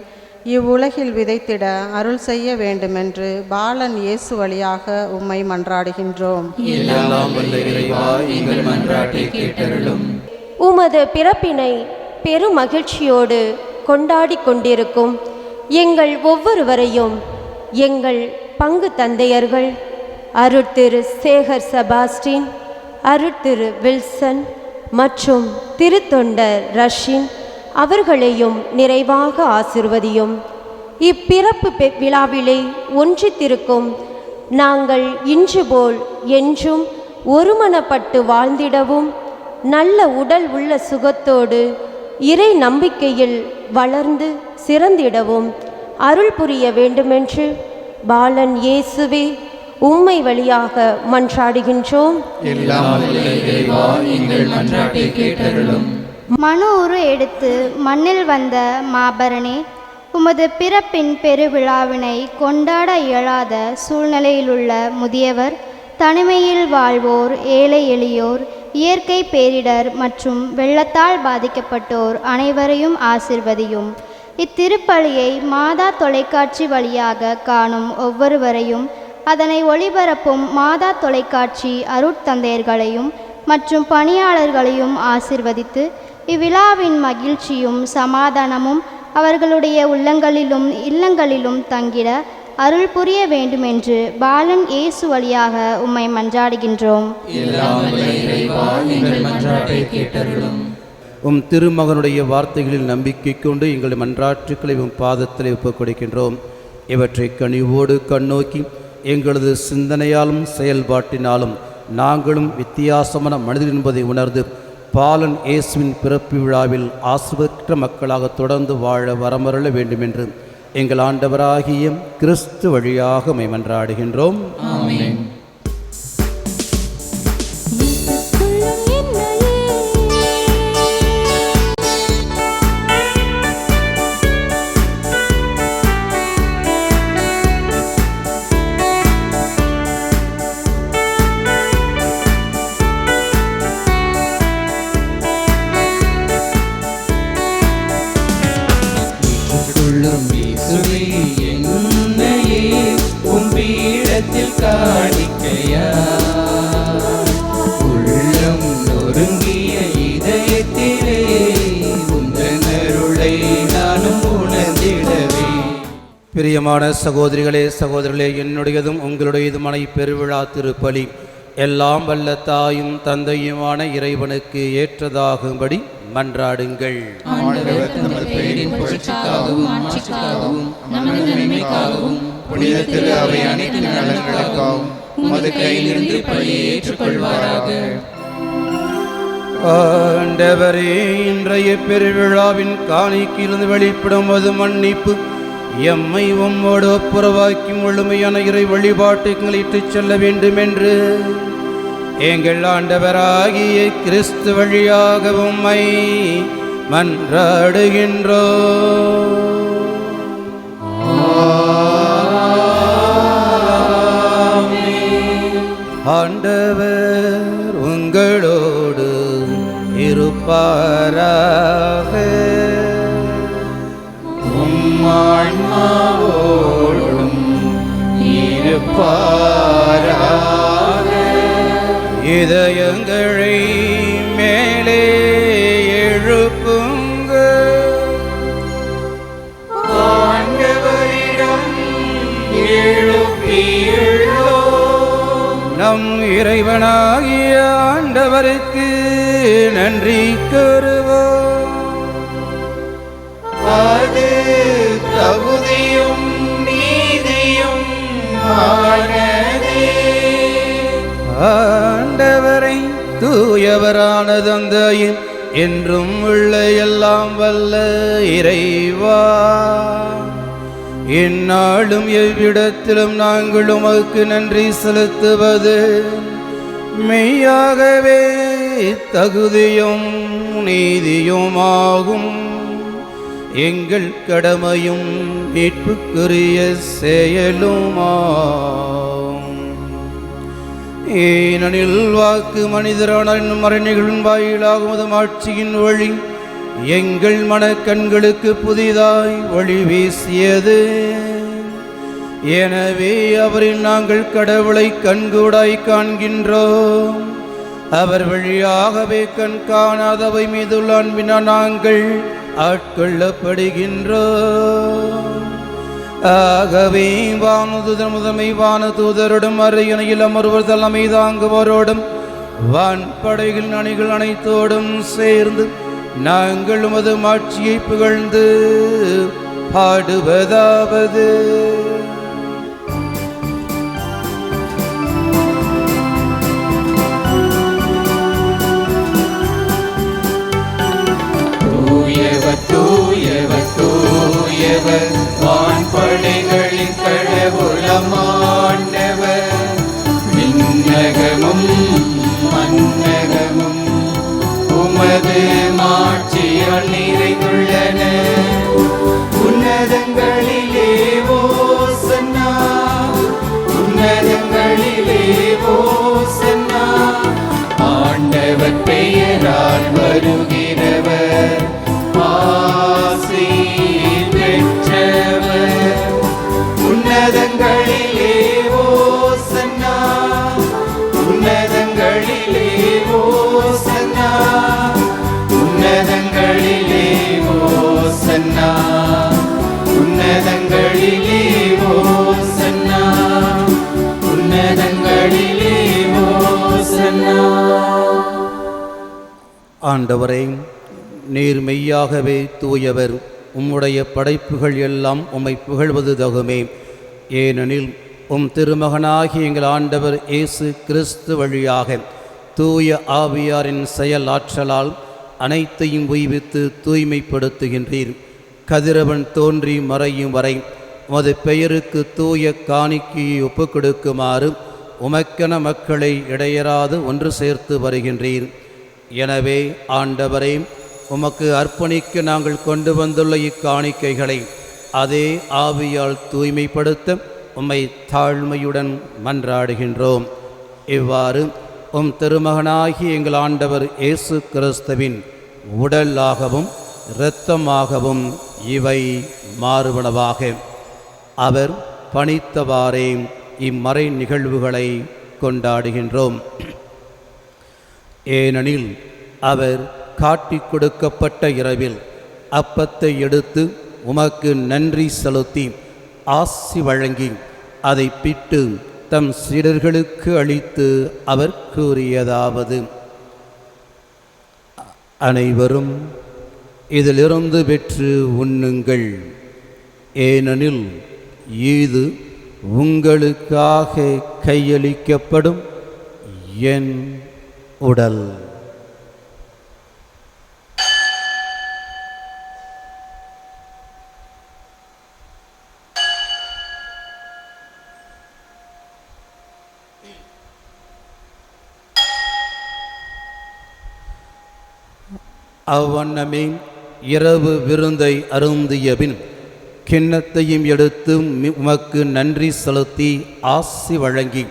இவ்வுலகில் விதைத்திட அருள் செய்ய வேண்டுமென்று பாலன் இயேசு வழியாக உம்மை மன்றாடுகின்றோம். எல்லாம் வல்ல இறைவா, எங்கள் மன்றாட்டை கேட்டருளும். உமது பிறப்பினை பெரும் மகிழ்ச்சியோடு கொண்டாடி கொண்டிருக்கும் எங்கள் ஒவ்வொருவரையும் எங்கள் பங்கு தந்தையர்கள் அருட்திரு சேகர் செபாஸ்டின், அருட்திரு வில்சன் மற்றும் திருத்தொண்டர் ரஷின் அவர்களையும் நிறைவாக ஆசிர்வதியும். இப்பிறப்பு விழாவிலே ஒன்றித்திருக்கும் நாங்கள் இன்று போல் என்றும் ஒருமனப்பட்டு வாழ்ந்திடவும், நல்ல உடல் உள்ள சுகத்தோடு இறை நம்பிக்கையில் வளர்ந்து சிறந்திடவும் அருள் புரிய வேண்டுமென்று பாலன் இயேசுவே உம்மை வழியாக மன்றாடுகின்றோம். எல்லாம் வல்ல இறைவா, எங்கள் மன்றாட்டை கேட்டருளும். மனு உரு எடுத்து மண்ணில் வந்த மாபரனே, உமது பிறப்பின் பெருவிழாவினை கொண்டாட இயலாத சூழ்நிலையிலுள்ள முதியவர், தனிமையில் வாழ்வோர், ஏழை எளியோர், இயற்கை பேரிடர் மற்றும் வெள்ளத்தால் பாதிக்கப்பட்டோர் அனைவரையும் ஆசிர்வதியும். இத்திருப்பலியை மாதா தொலைக்காட்சி வழியாக காணும் ஒவ்வொருவரையும், அதனை ஒளிபரப்பும் மாதா தொலைக்காட்சி அருட்தந்தையர்களையும் மற்றும் பணியாளர்களையும் ஆசிர்வதித்து இவ்விழாவின் மகிழ்ச்சியும் சமாதானமும் அவர்களுடைய உள்ளங்களிலும் இல்லங்களிலும் தங்கிட அருள் புரிய வேண்டுமென்று பாலன் இயேசு வழியாக உம்மை மன்றாடுகின்றோம். உம் திருமகனுடைய வார்த்தைகளில் நம்பிக்கை கொண்டு எங்கள் மன்றாற்றுக்களை உம் பாதத்தில் ஒப்புக் கொடுக்கின்றோம். இவற்றை கனிவோடு கண்ணோக்கி எங்களது சிந்தனையாலும் செயல்பாட்டினாலும் நாங்களும் வித்தியாசமான மனிதர் என்பதை உணர்ந்து பாலன் இயேசுவின் பிறப்பு விழாவில் ஆசிர்வதித்த மக்களாக தொடர்ந்து வாழ வரமருள வேண்டுமென்று எங்கள் ஆண்டவராகிய கிறிஸ்து வழியாக உம்மை மன்றாடுகின்றோம். ஆமென். காணிக்கையா உள்ளம் நொறுங்கிய இதயத்திலே உந்தன் அருளை நானும் உணர்ந்திடவே. பிரியமான சகோதரிகளே சகோதரர்களே, என்னுடையதும் உங்களுடையதுமான பெருவிழா திருப்பலி எல்லாம் வல்ல தாயும் தந்தையுமான இறைவனுக்கு ஏற்றதாகும்படி மன்றாடுங்கள். ஆண்டவர் தமது பெயரின் புகழ்ச்சிக்காகவும் ஆட்சிக்காகவும் நமது நன்மைக்காகவும் புனித திரு அவை அனைத்து நலன்களுக்காகவும் உமது கையிலிருந்து பலியை ஏற்றுக்கொள்வாராக. ஆண்டவரே, இன்றைய பெருவிழாவின் காணிக்கையிலிருந்து வெளிப்படும் அது மன்னிப்பு எம்மை உம்மோடு ஒப்புரவாக்கி முழுமையான இறை வழிபாட்டுகளை இட்டுச் செல்ல வேண்டும் என்று எங்கள் ஆண்டவராகிய கிறிஸ்து வழியாக உம்மை மன்றாடுகின்றோம். ஆண்டவர் உங்களோடு இருப்பாராக. ஆன்மாவோடும் இருப்பாராக. இதயங்களை மேலே எழுப்புங்க. ஆண்டவரிடம் எழுப்பியுள்ளோம். நம் இறைவனாகிய ஆண்டவருக்கு நன்றி கூறுவோம். அது தகுதியும் நீதியும் ஆனதே. ஆண்டவரை தூயவரான தந்தையும் என்றும் உள்ள எல்லாம் வல்ல இறைவா, எந்நாளும் எவ்விடத்திலும் நாங்கள் உமக்கு நன்றி செலுத்துவது மெய்யாகவே தகுதியும் நீதியுமாகும். எங்கள் கடமையும் மீட்புக்குரிய செயலுமாம். ஏனெனில் வாக்கு மனிதரான மறைநிகழ்வின் வாயிலாகுவது ஆட்சியின் வழி எங்கள் மனக்கண்களுக்கு புதிதாய் ஒளி வீசியது. எனவே அவரில் நாங்கள் கடவுளை கண்கூடாய் காண்கின்றோம். அவர் வழியாகவே கண் காணாதவை மீதுள்ள அன்பினால் நாங்கள் ஆட்கொள்ளப்படுகின்றோம். ஆகவே வானதூதர் முதன்மை வானதூதரோடும் அரியணையில் அமர்வர் தலைமை தாங்குவோரோடும் வான்படைகள் அணிகள் அனைத்தோடும் சேர்ந்து நாங்கள் உமது மாட்சியை புகழ்ந்து பாடுவதாவது: தூயவர் தூயவர் தூயவர் வான்படைகளின் கடவுளமாண்டவர். விண்ணகமும் மன்னகமும் உமது மாட்சியால் நிறைந்துள்ளன. உன்னதங்களிலே ஓசன்னா, உன்னதங்களிலே ஓசன்னா. ஆண்டவர் பெயரால் வருகிறவர் ஆசி பெற்றவர். உன்னதங்களிலே ஓசன்னா, உன்னதங்களிலே ஓசன்னா, உன்னதங்களிலே ஓசன்னா, உன்னதங்களிலே ஓசன்னா, உன்னதங்களிலே ஓசன்னா. ஆண்டவரே, நீர் மெய்யாகவே தூயவர். உம்முடைய படைப்புகள் எல்லாம் உம்மை புகழ்வது தகுமே. ஏனெனில் உம் திருமகனாகி எங்கள் ஆண்டவர் இயேசு கிறிஸ்து வழியாக தூய ஆவியாரின் செயல் ஆற்றலால் அனைத்தையும் உய்வித்து தூய்மைப்படுத்துகின்றீர். கதிரவன் தோன்றி மறையும் வரை உமது பெயருக்கு தூய காணிக்கையை ஒப்புக் கொடுக்குமாறு உமக்கென மக்களை இடையராது ஒன்று சேர்த்து வருகின்றீர். எனவே ஆண்டவரே, உமக்கு அர்ப்பணிக்க நாங்கள் கொண்டு வந்துள்ள இக்காணிக்கைகளை அதே ஆவியால் தூய்மைப்படுத்த உம்மை தாழ்மையுடன் மன்றாடுகின்றோம். இவ்வாறு உம் திருமகனாகி எங்கள் ஆண்டவர் இயேசு கிறிஸ்துவின் உடலாகவும் இரத்தமாகவும் இவை மாறுபனவாக. அவர் பணித்தவாறே இம்மறை நிகழ்வுகளை கொண்டாடுகின்றோம். ஏனெனில் அவர் காட்டிக் கொடுக்கப்பட்ட இரவில் அப்பத்தை எடுத்து உமக்கு நன்றி செலுத்தி ஆசி வழங்கி அதை பிட்டு தம் சீடர்களுக்கு அளித்து அவர் கூறியதாவது: அனைவரும் இதிலிருந்து பெற்று உண்ணுங்கள். ஏனெனில் இது உங்களுக்காக கையளிக்கப்படும் என் உடல். அவ்வண்ணமே இரவு விருந்தை அருந்தியபின் கிண்ணத்தையும் எடுத்து உமக்கு நன்றி செலுத்தி ஆசி வழங்கி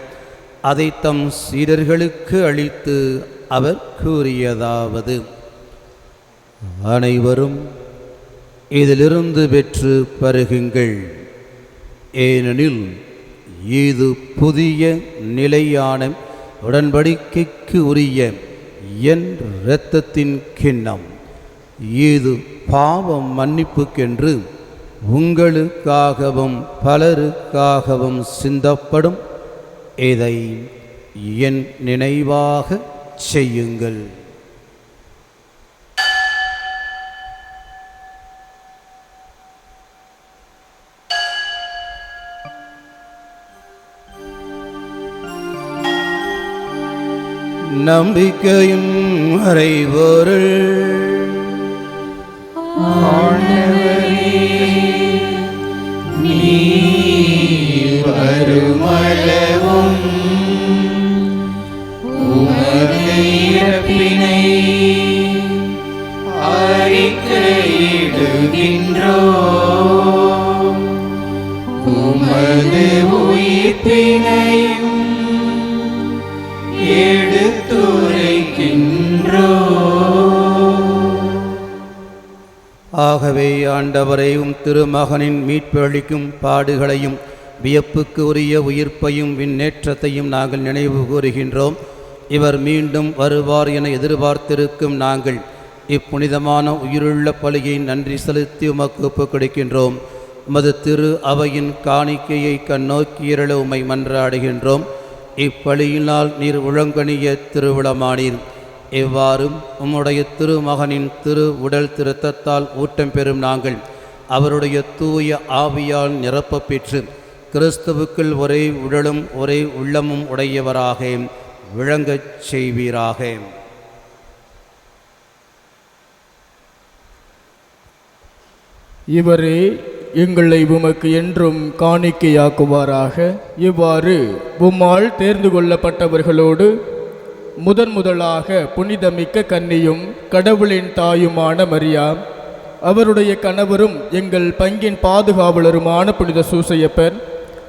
அதை தம் சீடர்களுக்கு அளித்து அவர் கூறியதாவது: அனைவரும் இதிலிருந்து பெற்று பருகுங்கள், ஏனெனில் இது புதிய நிலையான உடன்படிக்கைக்கு உரிய என் இரத்தத்தின் கிண்ணம். இது பாவம் மன்னிப்புக்கென்று உங்களுக்காகவும் பலருக்காகவும் சிந்தப்படும். இதை என் நினைவாக செய்யுங்கள். நம்பிக்கையும் மறைபொருள். வருமளவும் உமது இறப்பினை அறிக்கையிடுகின்றோம், உமது உயிர்ப்பினையும் எடுத்துரைக்கின்றோம். ஆகவே ஆண்டவரையும் திருமகனின் மீட்பு அளிக்கும் பாடுகளையும் வியப்புக்கு உரிய உயிர்ப்பையும் விண்ணேற்றத்தையும் நாங்கள் நினைவு கூறுகின்றோம். இவர் மீண்டும் வருவார் என எதிர்பார்த்திருக்கும் நாங்கள் இப்புனிதமான உயிருள்ள பலியை நன்றி செலுத்தி உமக்கு ஒப்புக் கொடுக்கின்றோம். உமது திரு அவையின் காணிக்கையை கண்ணோக்கியருள உம்மை மன்றாடுகின்றோம். இப்பலியினால் நீர் உழங்கணிய திருவிழமானீர். எவ்வாறும் உம்முடைய திருமகனின் திரு உடல் திருத்தத்தால் ஊட்டம் பெறும் நாங்கள் அவருடைய தூய ஆவியால் நிரப்ப பெற்று கிறிஸ்துவுக்குள் ஒரே உடலும் ஒரே உள்ளமும் உடையவராக விளங்கச் செய்வீராக. இவரே எங்களை உமக்கு என்றும் காணிக்கையாக்குவாராக. இவ்வாறு உம்மால் தேர்ந்து கொள்ளப்பட்டவர்களோடு முதலாக புனிதமிக்க கன்னியும் கடவுளின் தாயுமான மரியா, அவருடைய கணவரும் எங்கள் பங்கின் பாதுகாவலருமான புனித சூசையப்பர்,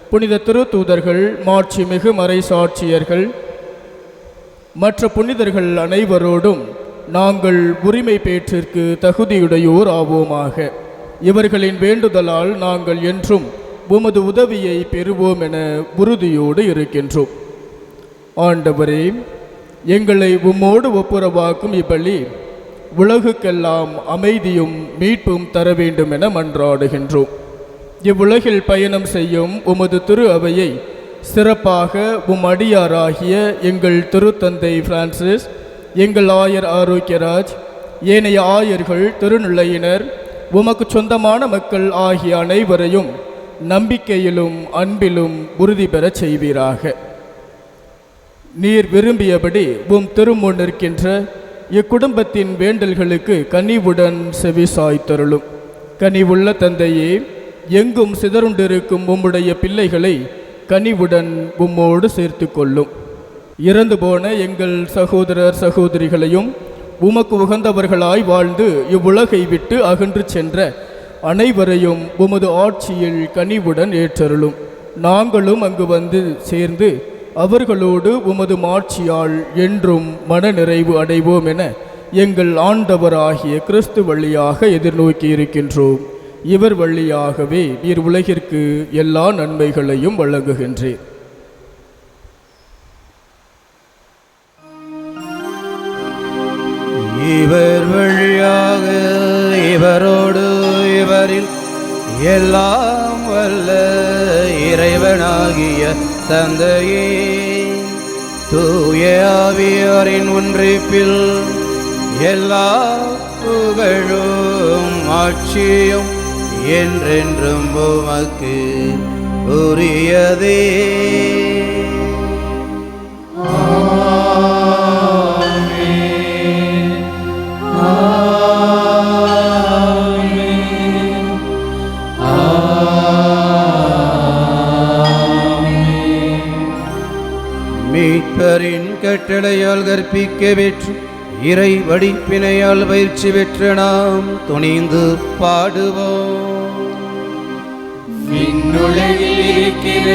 புனித திருத்தூதர்கள், மாட்சிமிகு மறை சாட்சியர்கள், மற்ற புனிதர்கள் அனைவரோடும் நாங்கள் உரிமை பேற்றிற்கு தகுதியுடையோர் ஆவோமாக. இவர்களின் வேண்டுதலால் நாங்கள் என்றும் உமது உதவியை பெறுவோம் என உறுதியோடு இருக்கின்றோம். ஆண்டவரே, எங்களை உம்மோடு ஒப்புரவாக்கும் இப்பலி உலகுக்கெல்லாம் அமைதியும் மீட்பும் தர வேண்டும் என மன்றாடுகின்றோம். இவ்வுலகில் பயணம் செய்யும் உமது திரு அவையை சிறப்பாக அடியாராகிய எங்கள் திருத்தந்தை பிரான்சிஸ், எங்கள் ஆயர் ஆரோக்கியராஜ், ஏனைய ஆயர்கள், திருநிலையினர், உமக்கு சொந்தமான மக்கள் ஆகிய அனைவரையும் நம்பிக்கையிலும் அன்பிலும் உறுதி பெறச் செய்வீராக. நீர் விரும்பியபடி திருமுன் நிற்கின்ற இக்குடும்பத்தின் வேண்டல்களுக்கு கனிவுடன் செவி சாய்த்தருளும். கனிவுள்ள தந்தையே, எங்கும் சிதறுண்டிருக்கும் உம்முடைய பிள்ளைகளை கனிவுடன் உம்மோடு சேர்த்து கொள்ளும். இறந்து போன எங்கள் சகோதரர் சகோதரிகளையும் உமக்கு உகந்தவர்களாய் வாழ்ந்து இவ்வுலகை விட்டு அகன்று சென்ற அனைவரையும் உமது ஆட்சியில் கனிவுடன் ஏற்றருளும். நாங்களும் அங்கு வந்து சேர்ந்து அவர்களோடு உமது மாட்சியால் என்றும் மனநிறைவு அடைவோம் என எங்கள் ஆண்டவராகிய கிறிஸ்து வழியாக எதிர்நோக்கி இருக்கின்றோம். இவர் வழியாகவே நீர் உலகிற்கு எல்லா நன்மைகளையும் வழங்குகின்றேன். இவர் வழியாக இவரோடு இவரில் எல்லாம் வல்ல இறைவனாகிய தந்தையே, தூய ஆவியாரின் ஒன்றிப்பில் எல்லா புகழும் ஆட்சியும் என்றென்றும் உமக்கு உரியதே. மீட்பரின் கட்டளையால் கற்பிக்க பெற்று இறை வடிப்பினையால் பயிற்சி பெற்ற நாம் துணிந்து பாடுவோம். விண்ணுலகில் இருக்கிற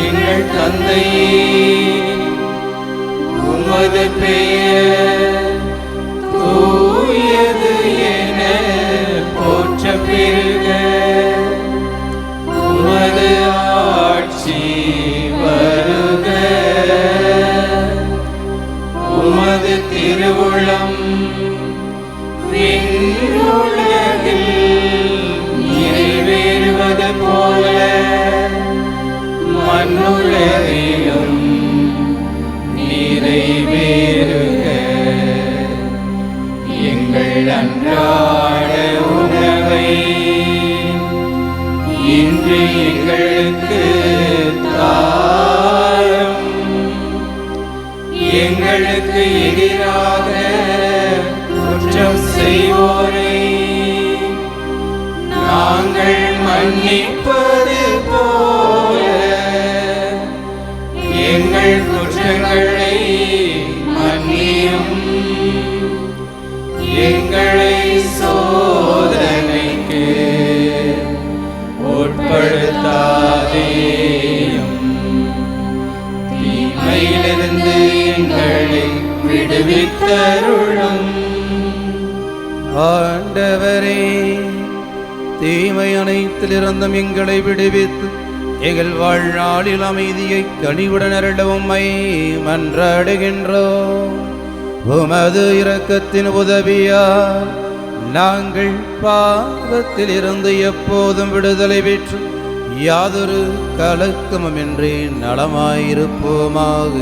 எங்கள் தந்தையே, உமது பெயர் தூயது என போற்ற பெருக. உமது ஆட்சி வருக. உமது திருவுளம் விண்ணுலகில் நிறைவேறுவது போல மண்ணுலகிலும் நிறைவேறுக. எங்கள் அன்றாட உணவை இன்று எங்களுக்கு தாரும். எங்களுக்கு எதிராக குற்றம் செய்வோரை நாங்கள் மன்னிப்பது போல எங்கள் குற்றங்களை மன்னியும். எங்களை சோதனைக்கு உட்படுத்தாதேயும். தீமையிலிருந்து எங்களை விடுவித்தருளும். ஆண்டவரே, தீமை அனைத்திலிருந்தும் எங்களை விடுவித்து எங்கள் வாழ்நாளில் அமைதியை கனிவுடன் அருளவும் மன்றாடுகின்றோம். உமது இரக்கத்தின் உதவியால் நாங்கள் பாவத்திலிருந்து எப்போதும் விடுதலை பெற்று யாதொரு கலக்கமுமின்றி நலமாயிருப்போமாக.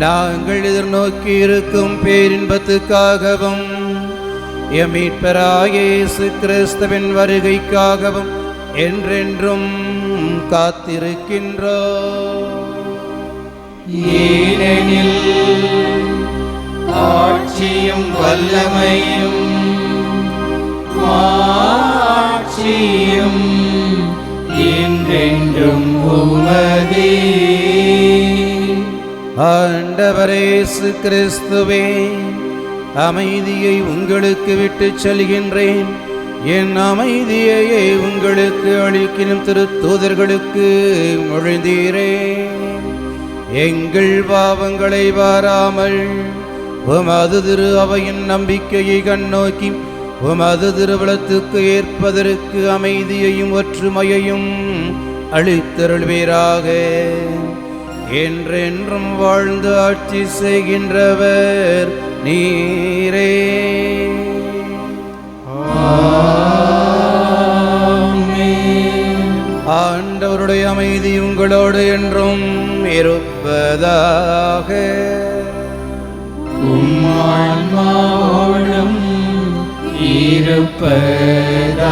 நாங்கள் எதிர்நோக்கி இருக்கும் பேரின்பத்துக்காகவும் எம் மீட்பராகிய இயேசு கிறிஸ்துவின் வருகைக்காகவும் என்றென்றும் காத்திருக்கின்றோம். ஏனெனில் ஆட்சியும் வல்லமையும் மாட்சியும் என்றென்றும் உமதே. ஆண்டவரே இயேசு கிறிஸ்துவே, அமைதியை உங்களுக்கு விட்டுச் செல்கின்றேன், என் அமைதியையே உங்களுக்கு அளிக்கினும் திருத்தூதர்களுக்கு மொழிந்தீரே. எங்கள் பாவங்களை வாராமல் உமது திரு அவையின் நம்பிக்கையை கண்ணோக்கி உமது திருவலத்துக்கு ஏற்பதற்கு அமைதியையும் ஒற்றுமையையும் அளித்தருள்வீராக. என்றென்றும் வாழ்ந்து ஆட்சி செய்கின்றவர் நீரே. ஆண்டவருடைய அமைதி உங்களோடு என்றும் இருப்பதாக. உம்மான்மாவோடும் இருப்பதாக.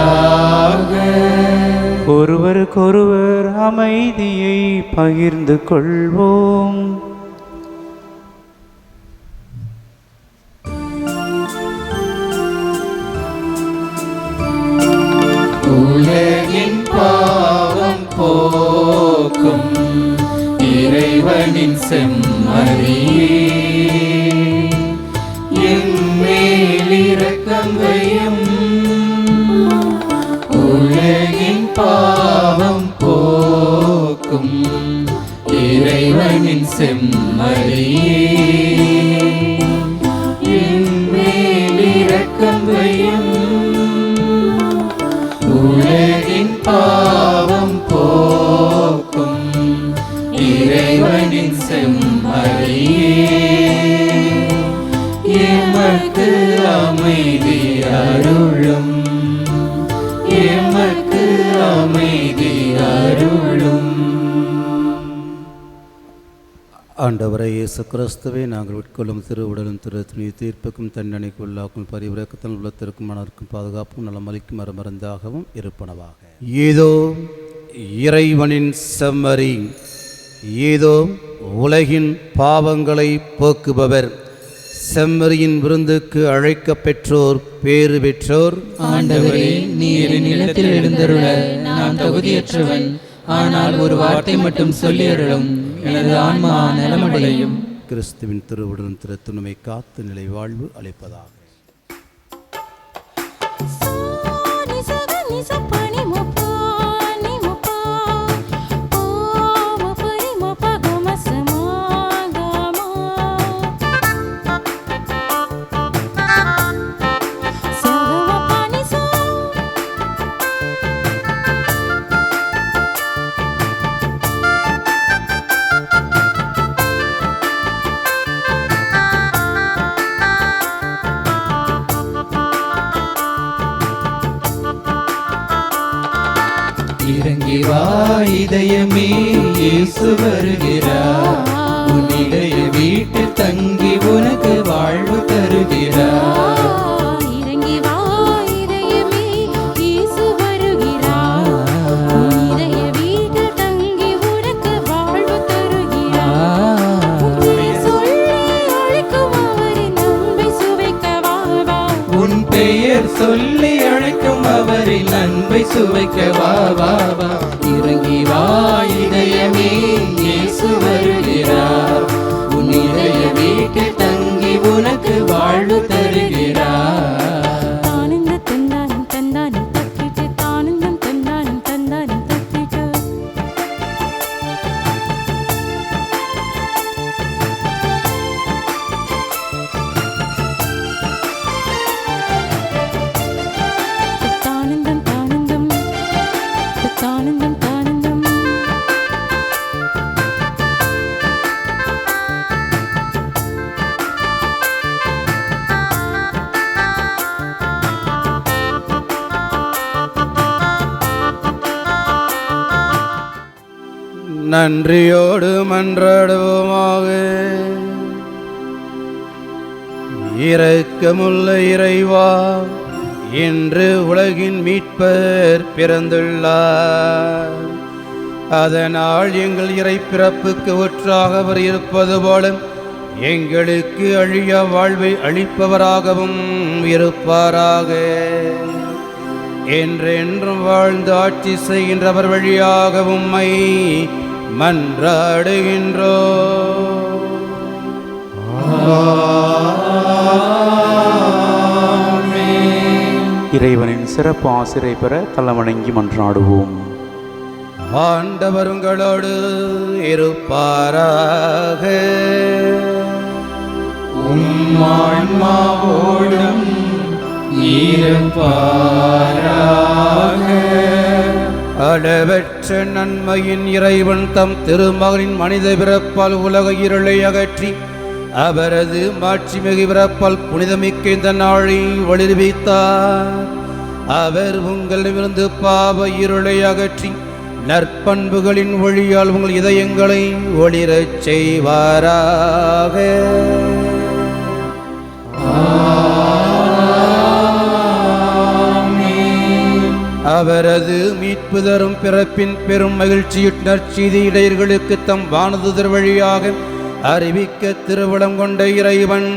ஒருவருக்கொருவர் அமைதியை பகிர்ந்து கொள்வோம். உலகின் பாவம் போக்கும் இறைவனின் செம்மறியே, என் மேல் இரக்கம் வையும். உலகின் பாவம் போக்கும் இறைவனின் செம்மறியே, என் மேல் இரக்கம் வையும். உலகின் பாவம் போக்கும் இறைவனின் செம்மறியே, எமக்கு அமைதி அருளும். எமக்கு அமைதி அருளும். ஆண்டவரை இயேசு கிறிஸ்துவை நாங்கள் உட்கொள்ளும் திருவுடலும் திருத்துணி தீர்ப்புக்கும் தண்டனைக்கு உள்ளாக்கும் பரிவிரக்கத்தில் உள்ளத்திற்கும் மனதிற்கும் பாதுகாப்பும் நலமளிக்கும் மருந்தாகவும் இருப்பனவாக. ஏதோ இறைவனின் செம்மறி, ஏதோ உலகின் பாவங்களை போக்குபவர், செம்மறியின் விருந்துக்கு அழைக்க பெற்றோர் பேறு பெற்றோர். ஆண்டவரே, நீர் என் இல்லத்தில் எழுந்தருள நான் தகுதியற்றவன். ஆனால் ஒரு வார்த்தை மட்டும் சொல்லி அருளும், எனது ஆன்மா நலமடையும். கிறிஸ்துவின் திருவுடலும் திருத்துணுமை காத்து நிலை வாழ்வு அளிப்பதாக. இதயமே இயேசு வருகிறார் உன் இதய வீட்டில் தங்கி உனக்கு வாழ்வு தருகிறார் இறங்கி வா இதயமே இயேசு வருகிறார் உன் இதய வீட்டில் தங்கி உனக்கு வாழ்வு தருகிறார் உன் பெயர் சொல்லி அழைக்கும் அவரின் அன்பை சுவைக்க வா வா வா இறங்கி வா இதயமே இயேசு வருகிறார் உன் இதய வீட்டில் தங்கி உனக்கு வாழ்வு தருகிறார் தானந்த தந்தானம் தந்தானம் தக்கிட்டு தானந்தம் தந்தானம் தந்தானம் தக்கிட்டு தானந்தம் தானந்தம் தானந்தம் தானந்தம் நன்றியோடு மன்றாடுவோமாக. இரக்கமுள்ள இறைவா, இன்று உலகின் மீட்பர் பிறந்துள்ளார். அதனால் எங்கள் இறை பிறப்புக்கு ஒற்றாக அவர் இருப்பது போல எங்களுக்கு அழியா வாழ்வை அளிப்பவராகவும் இருப்பாராக. என்றென்றும் வாழ்ந்து ஆட்சி செய்கின்றவர் வழியாக உம்மை மன்றாடுகின்றோ. இறைவனின் சிறப்பு ஆசிரை பெற தலவணங்கி மன்றாடுவோம். ஆண்டவர் உங்களோடு இருப்பாராக. ஆன்மாவோடும் இருப்பாராக. அளவற்ற நன்மையின் இறைவன் தம் திருமகனின் மனித பிறப்பால் உலக இருளை அகற்றி அவரது மாட்சிமிகு பிறப்பால் புனிதமிக்க இந்த நாளை ஒளிர்வித்தார். அவர் உங்களிடமிருந்து பாவ இருளை அகற்றி நற்பண்புகளின் ஒளியால் உங்கள் இதயங்களை ஒளிரச் செய்வாராக. அவரது மீட்பு தரும் பிறப்பின் பெரும் மகிழ்ச்சியுட் நற்செய்தி இடையர்களுக்கு தம் வானதுதர் வழியாக அறிவிக்க திருவுளம் கொண்ட இறைவன்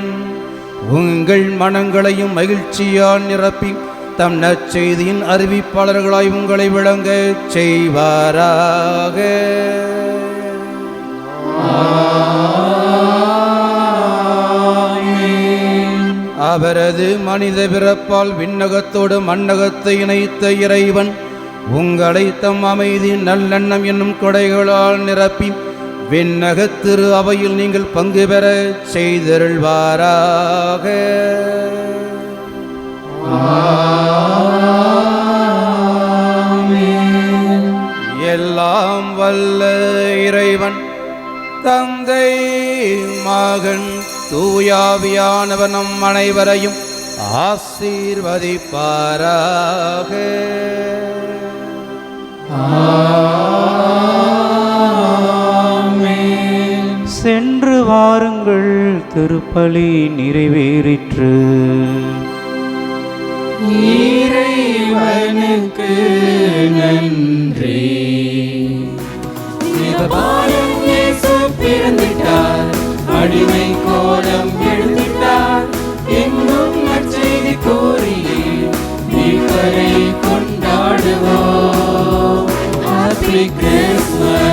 உங்கள் மனங்களையும் மகிழ்ச்சியால் நிரப்பி தம் நற்செய்தியின் அறிவிப்பாளர்களாய் உங்களை விளங்க செய்வாராக. அவரது மனித பிறப்பால் விண்ணகத்தோடு மண்ணகத்தை இணைத்த இறைவன் உங்களை தம் அமைதி நல்லெண்ணம் என்னும் கொடைகளால் நிரப்பி விண்ணகத் திரு அவையில் நீங்கள் பங்கு பெற செய்தருள்வாராக. எல்லாம் வல்ல இறைவன் தந்தை மகன் தூயாவியானவர் நம் அனைவரையும் ஆசீர்வதிப்பாராக. சென்று வாருங்கள், திருப்பலி நிறைவேறிற்று. இறைவனுக்கு நன்றி. பாலன் இயேசு பிறந்திட்டார், அடிமை கோலம் எழுந்திட்டார். எங்கும் நற்செய்தி கூறியே மீட்பரை கொண்டாடுவோம். Happy Christmas.